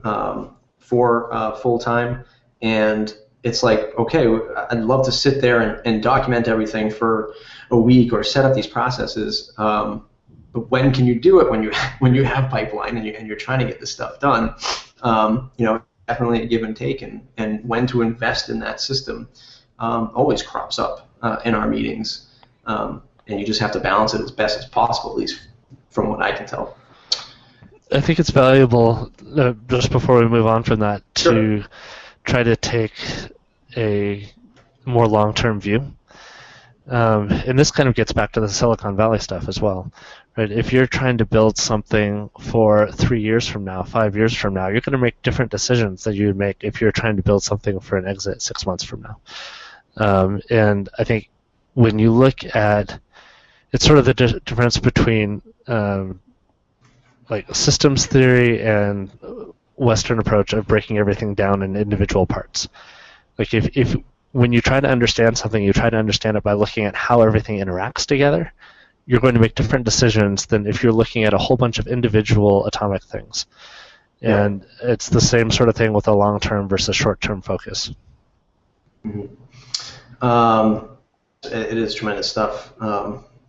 [SPEAKER 1] for full time, and it's like, okay, I'd love to sit there and document everything for a week or set up these processes. But when can you do it when you have pipeline and you're trying to get this stuff done? Definitely a give and take, and when to invest in that system always crops up in our meetings, and you just have to balance it as best as possible, at least from what I can tell.
[SPEAKER 2] I think it's valuable, just before we move on from that,
[SPEAKER 1] Sure.
[SPEAKER 2] to try to take a more long-term view. And this kind of gets back to the Silicon Valley stuff as well, right? If you're trying to build something for 3 years from now, 5 years from now, you're going to make different decisions than you would make if you're trying to build something for an exit 6 months from now. And I think when you look at, it's sort of the difference between like systems theory and Western approach of breaking everything down in individual parts. Like if when you try to understand something, you try to understand it by looking at how everything interacts together, you're going to make different decisions than if you're looking at a whole bunch of individual atomic things.
[SPEAKER 1] Yeah.
[SPEAKER 2] And it's the same sort of thing with a long-term versus short-term focus.
[SPEAKER 1] Mm-hmm. It is tremendous stuff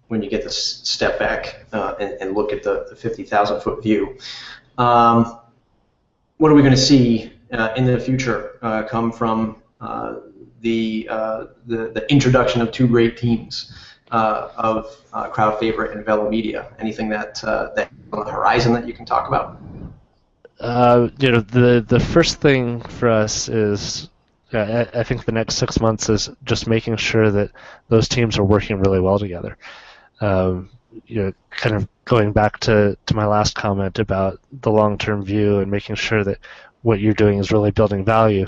[SPEAKER 1] when you get to step back and look at the 50,000-foot view. What are we going to see in the future come from the introduction of two great teams of Crowd Favorite and VeloMedia? Anything that on the horizon that you can talk about?
[SPEAKER 2] The first thing for us is, I think the next 6 months is just making sure that those teams are working really well together. Kind of going back to my last comment about the long-term view and making sure that what you're doing is really building value.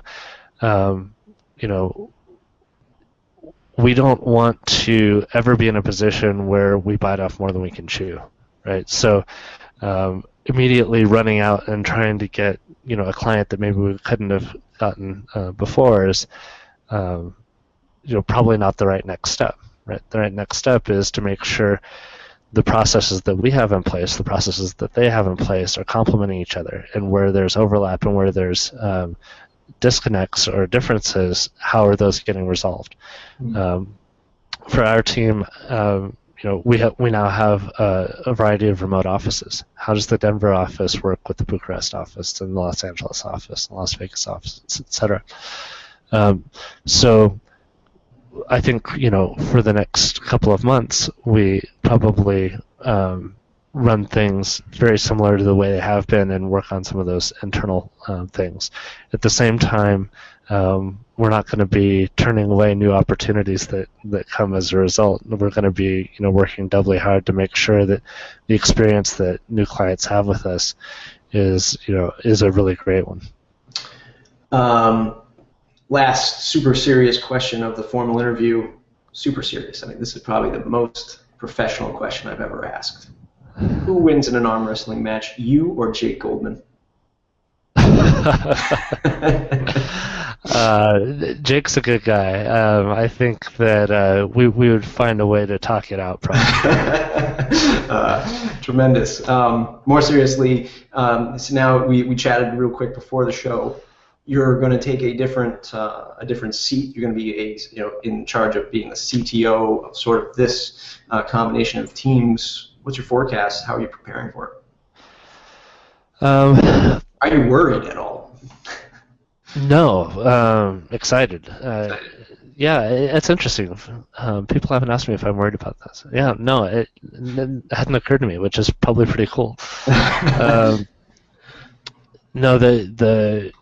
[SPEAKER 2] We don't want to ever be in a position where we bite off more than we can chew, right? So immediately running out and trying to get a client that maybe we couldn't have gotten before is probably not the right next step, right? The right next step is to make sure the processes that we have in place, the processes that they have in place are complementing each other, and where there's overlap and where there's disconnects or differences, how are those getting resolved? Mm-hmm. For our team, we now have a variety of remote offices. How does the Denver office work with the Bucharest office and the Los Angeles office and the Las Vegas office, et cetera? So I think, for the next couple of months, we probably run things very similar to the way they have been and work on some of those internal things. At the same time, we're not going to be turning away new opportunities that come as a result. We're going to be, working doubly hard to make sure that the experience that new clients have with us is a really great one.
[SPEAKER 1] Last super serious question of the formal interview. Super serious. I mean, this is probably the most professional question I've ever asked. Who wins in an arm wrestling match, you or Jake Goldman?
[SPEAKER 2] Jake's a good guy. I think that we would find a way to talk it out, probably.
[SPEAKER 1] Tremendous. More seriously, so now we chatted real quick before the show. You're going to take a different seat. You're going to be in charge of being the CTO of sort of this combination of teams. What's your forecast? How are you preparing for it? Are you worried at all?
[SPEAKER 2] No, excited. Yeah, it's interesting. People haven't asked me if I'm worried about this. Yeah, no, it hadn't occurred to me, which is probably pretty cool. No, the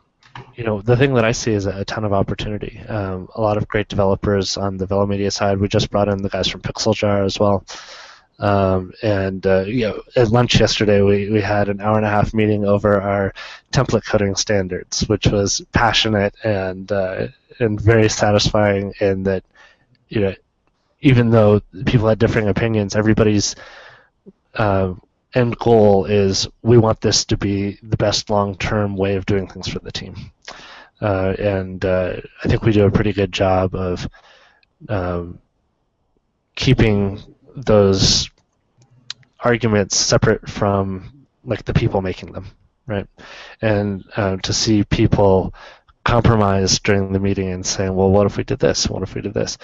[SPEAKER 2] thing that I see is a ton of opportunity. A lot of great developers on the VeloMedia side. We just brought in the guys from PixelJar as well. At lunch yesterday, we had an hour-and-a-half meeting over our template coding standards, which was passionate and very satisfying. In that, even though people had differing opinions, everybody's end goal is we want this to be the best long-term way of doing things for the team. I think we do a pretty good job of keeping those arguments separate from the people making them, right? And to see people compromise during the meeting and saying, well, what if we did this? What if we did this?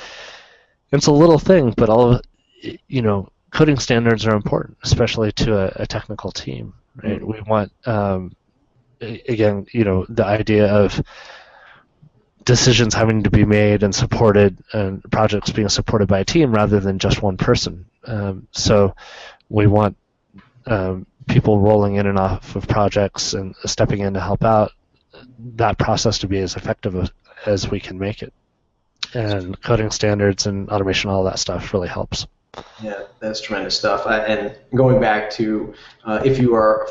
[SPEAKER 2] It's a little thing, but coding standards are important, especially to a technical team, right? Mm-hmm. We want, again, the idea of decisions having to be made and supported, and projects being supported by a team rather than just one person. So we want people rolling in and off of projects and stepping in to help out, that process to be as effective as we can make it. And coding standards and automation, all that stuff really helps.
[SPEAKER 1] Yeah, that's tremendous stuff. And going back to if you are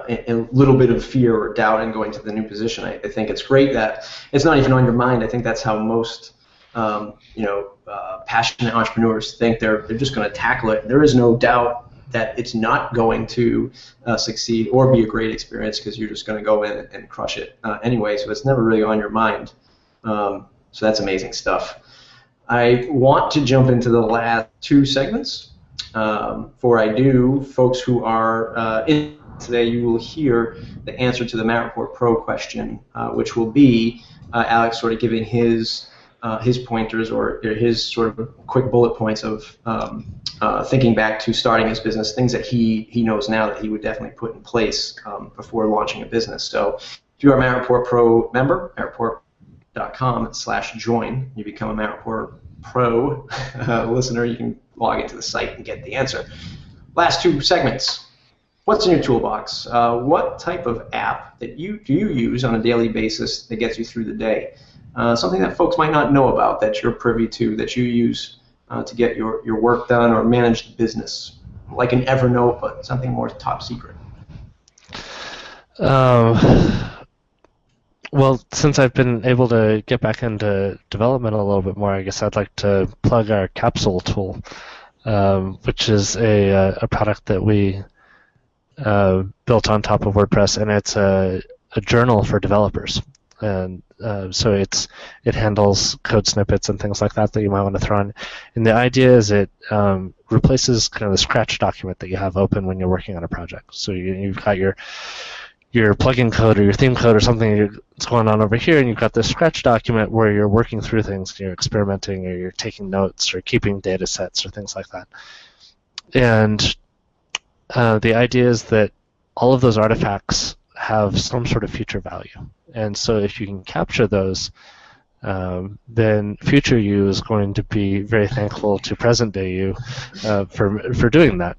[SPEAKER 1] in a little bit of fear or doubt in going to the new position, I think it's great that it's not even on your mind. I think that's how most passionate entrepreneurs think. They're just going to tackle it. There is no doubt that it's not going to succeed or be a great experience because you're just going to go in and crush it anyway. So it's never really on your mind. So that's amazing stuff. I want to jump into the last two segments. Before I do, folks who are in today, you will hear the answer to the Matt Report Pro question, which will be Alex sort of giving his pointers or his sort of quick bullet points of thinking back to starting his business, things that he knows now that he would definitely put in place before launching a business. So if you are a Matt Report Pro member, mattreport.com/join, you become a Matt Report Pro listener, you can log into the site and get the answer. Last two segments. What's in your toolbox? What type of app do you use on a daily basis that gets you through the day? Something that folks might not know about that you're privy to, that you use to get your work done or manage the business, like an Evernote, but something more top secret.
[SPEAKER 2] Well, since I've been able to get back into development a little bit more, I guess I'd like to plug our Capsule tool, which is a product that we built on top of WordPress, and it's a journal for developers. And so it handles code snippets and things like that you might want to throw in. And the idea is it replaces kind of the Scratch document that you have open when you're working on a project. So you've got your plugin code or your theme code or something that's going on over here, and you've got this Scratch document where you're working through things, and you're experimenting, or you're taking notes, or keeping data sets, or things like that. And the idea is that all of those artifacts have some sort of future value. And so if you can capture those, then future you is going to be very thankful to present day you for doing that.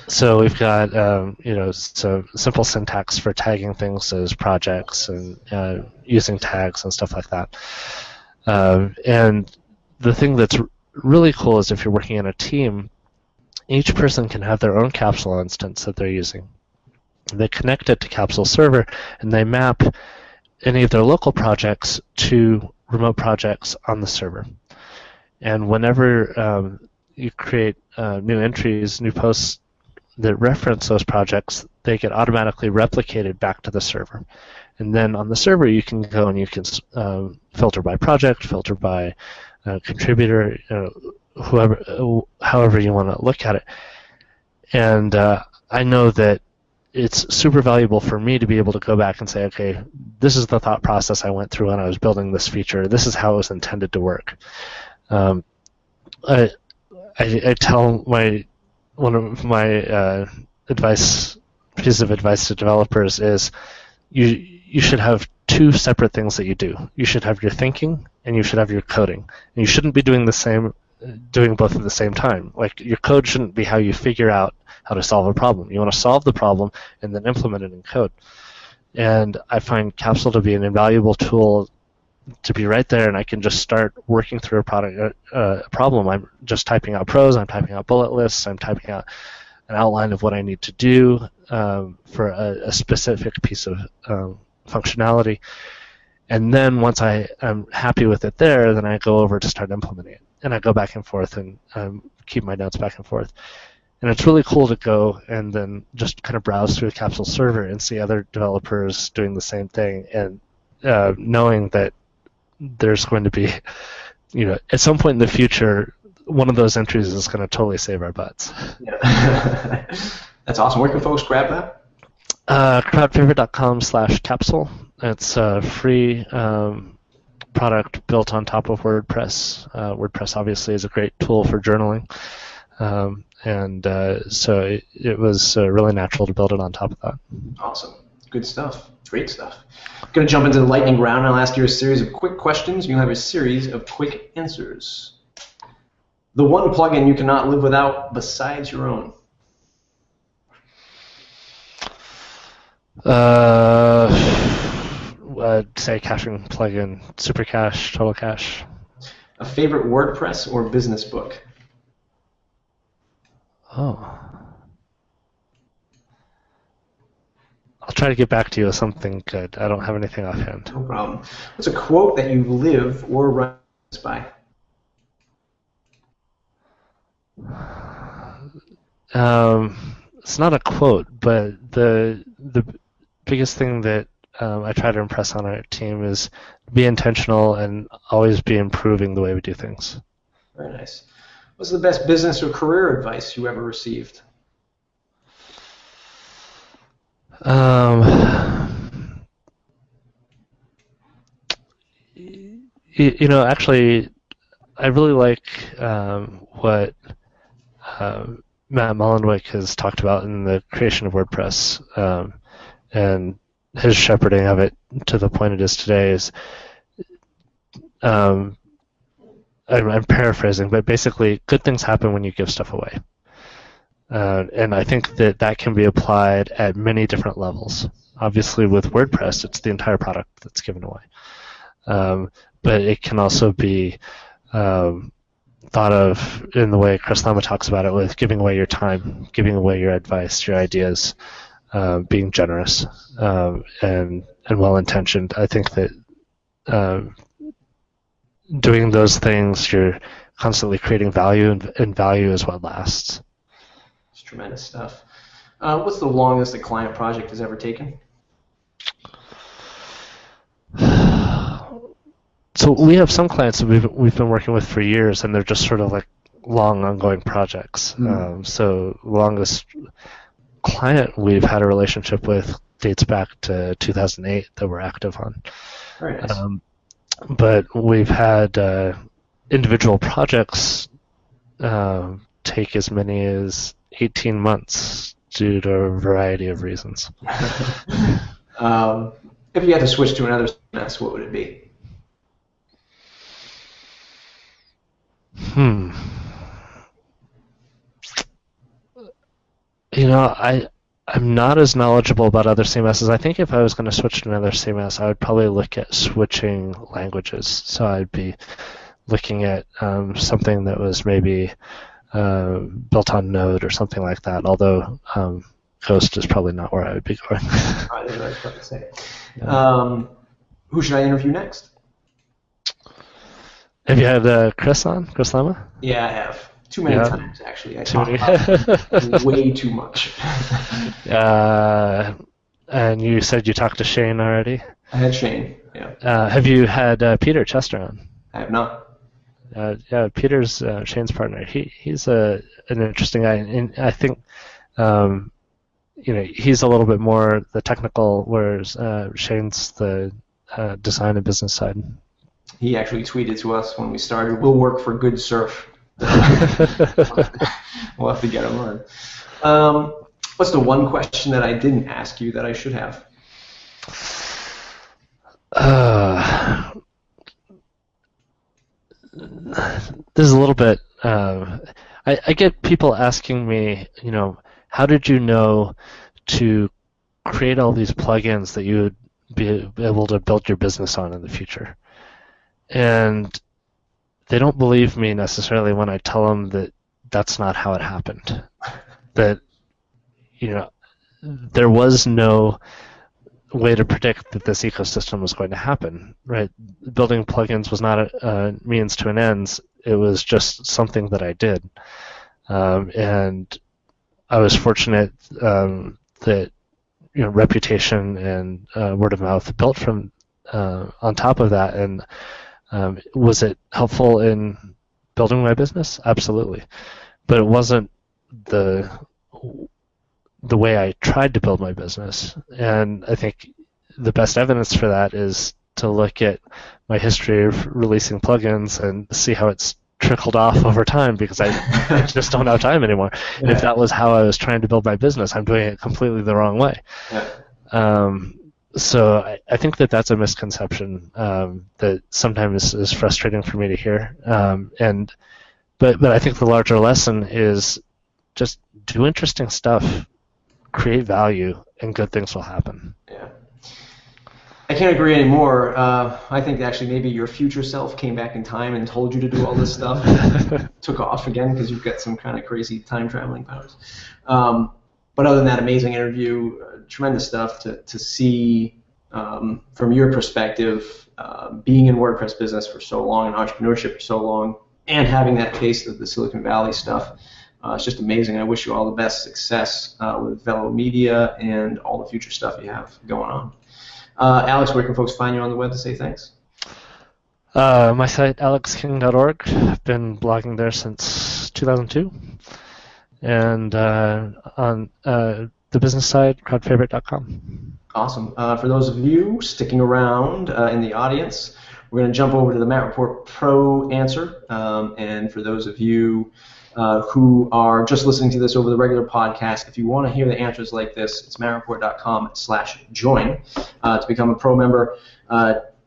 [SPEAKER 2] So we've got some simple syntax for tagging things as projects and using tags and stuff like that. And the thing that's really cool is if you're working in a team, each person can have their own Capsule instance that they're using. They connect it to Capsule server, and they map any of their local projects to remote projects on the server. And whenever you create new entries, new posts that reference those projects, they get automatically replicated back to the server. And then on the server, you can go and you can filter by project, filter by contributor, however you want to look at it. And I know that it's super valuable for me to be able to go back and say, okay, this is the thought process I went through when I was building this feature. This is how it was intended to work. I tell one of my pieces of advice to developers is you should have two separate things that you do. You should have your thinking and you should have your coding. And you shouldn't be doing both at the same time. Like, your code shouldn't be how you figure out how to solve a problem. You want to solve the problem and then implement it in code. And I find Capsule to be an invaluable tool to be right there, and I can just start working through a problem. I'm just typing out pros, I'm typing out bullet lists, I'm typing out an outline of what I need to do for a specific piece of functionality. And then once I am happy with it there, then I go over to start implementing it. And I go back and forth and keep my notes back and forth. And it's really cool to go and then just kind of browse through a Capsule server and see other developers doing the same thing, and knowing that there's going to be, at some point in the future, one of those entries is going to totally save our butts.
[SPEAKER 1] Yeah. That's awesome. Where can folks grab that?
[SPEAKER 2] Crowdfavorite.com/capsule. It's a free product built on top of WordPress. WordPress obviously is a great tool for journaling. So it was really natural to build it on top of that.
[SPEAKER 1] Awesome. Good stuff. Great stuff. I'm going to jump into the lightning round. I'll ask you a series of quick questions. You'll have a series of quick answers. The one plugin you cannot live without besides your own?
[SPEAKER 2] I'd say caching plugin, Super Cache, Total Cache.
[SPEAKER 1] A favorite WordPress or business book?
[SPEAKER 2] Oh. I'll try to get back to you with something good. I don't have anything offhand.
[SPEAKER 1] No problem. What's a quote that you live or run by?
[SPEAKER 2] It's not a quote, but the biggest thing that I try to impress on our team is be intentional and always be improving the way we do things.
[SPEAKER 1] Very nice. What's the best business or career advice you ever received?
[SPEAKER 2] Actually, I really like what Matt Mullenweg has talked about in the creation of WordPress, and his shepherding of it to the point it is today is, I'm paraphrasing, but basically, good things happen when you give stuff away. And I think that can be applied at many different levels. Obviously, with WordPress, it's the entire product that's given away. But it can also be thought of in the way Chris Lama talks about it, with giving away your time, giving away your advice, your ideas, being generous and well-intentioned. I think that doing those things, you're constantly creating value, and value is what lasts.
[SPEAKER 1] It's tremendous stuff. What's the longest a client project has ever taken?
[SPEAKER 2] So we have some clients that we've been working with for years, and they're just sort of like long, ongoing projects. So the longest client we've had a relationship with dates back to 2008 that we're active on.
[SPEAKER 1] Very nice.
[SPEAKER 2] But we've had individual projects take as many as 18 months due to a variety of reasons.
[SPEAKER 1] If you had to switch to another CMS, what would it be?
[SPEAKER 2] I'm not as knowledgeable about other CMSs. I think if I was going to switch to another CMS, I would probably look at switching languages. So I'd be looking at something that was maybe built on Node or something like that, although Ghost is probably not where I would be going.
[SPEAKER 1] I was about to say. Who should I interview next?
[SPEAKER 2] Have you had Chris on? Chris Lama?
[SPEAKER 1] Yeah, I have. Too many times, actually. I talk about way too much.
[SPEAKER 2] And you said you talked to Shane already?
[SPEAKER 1] I had Shane, yeah.
[SPEAKER 2] Have you had Peter Chester on?
[SPEAKER 1] I have not.
[SPEAKER 2] Yeah, Peter's Shane's partner. He's an interesting guy, and I think he's a little bit more the technical, whereas Shane's the design and business side.
[SPEAKER 1] He actually tweeted to us when we started, "We'll work for good surf." We'll have to get him on. What's the one question that I didn't ask you that I should have?
[SPEAKER 2] This is a little bit. I get people asking me, how did you know to create all these plugins that you would be able to build your business on in the future? And they don't believe me necessarily when I tell them that that's not how it happened. That, there was no way to predict that this ecosystem was going to happen, right? Building plugins was not a means to an end. It was just something that I did. And I was fortunate that, reputation and word of mouth built from on top of that. And was it helpful in building my business? Absolutely. But it wasn't the way I tried to build my business. And I think the best evidence for that is to look at my history of releasing plugins and see how it's trickled off over time, because I just don't have time anymore. Yeah. If that was how I was trying to build my business, I'm doing it completely the wrong way. Yeah. So I think that that's a misconception that sometimes is frustrating for me to hear. But I think the larger lesson is just do interesting stuff, create value, and good things will happen.
[SPEAKER 1] Yeah. I can't agree anymore. I think actually maybe your future self came back in time and told you to do all this stuff, and took off again because you've got some kind of crazy time traveling powers. But other than that, amazing interview, tremendous stuff to see from your perspective, being in WordPress business for so long and entrepreneurship for so long, and having that taste of the Silicon Valley stuff. It's just amazing. I wish you all the best success with VeloMedia and all the future stuff you have going on. Alex, where can folks find you on the web to say thanks?
[SPEAKER 2] My site, alexking.org. I've been blogging there since 2002. And on the business side, crowdfavorite.com.
[SPEAKER 1] Awesome. For those of you sticking around in the audience, we're going to jump over to the Matt Report Pro answer. And for those of you who are just listening to this over the regular podcast, if you want to hear the answers like this, it's mattreport.com/join to become a pro member.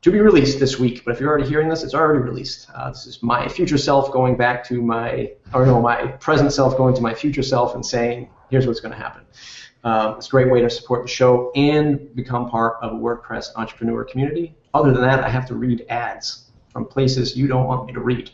[SPEAKER 1] To be released this week, but if you're already hearing this, it's already released. This is my future self going back to my present self going to my future self and saying, here's what's going to happen. It's a great way to support the show and become part of a WordPress entrepreneur community. Other than that, I have to read ads from places you don't want me to read.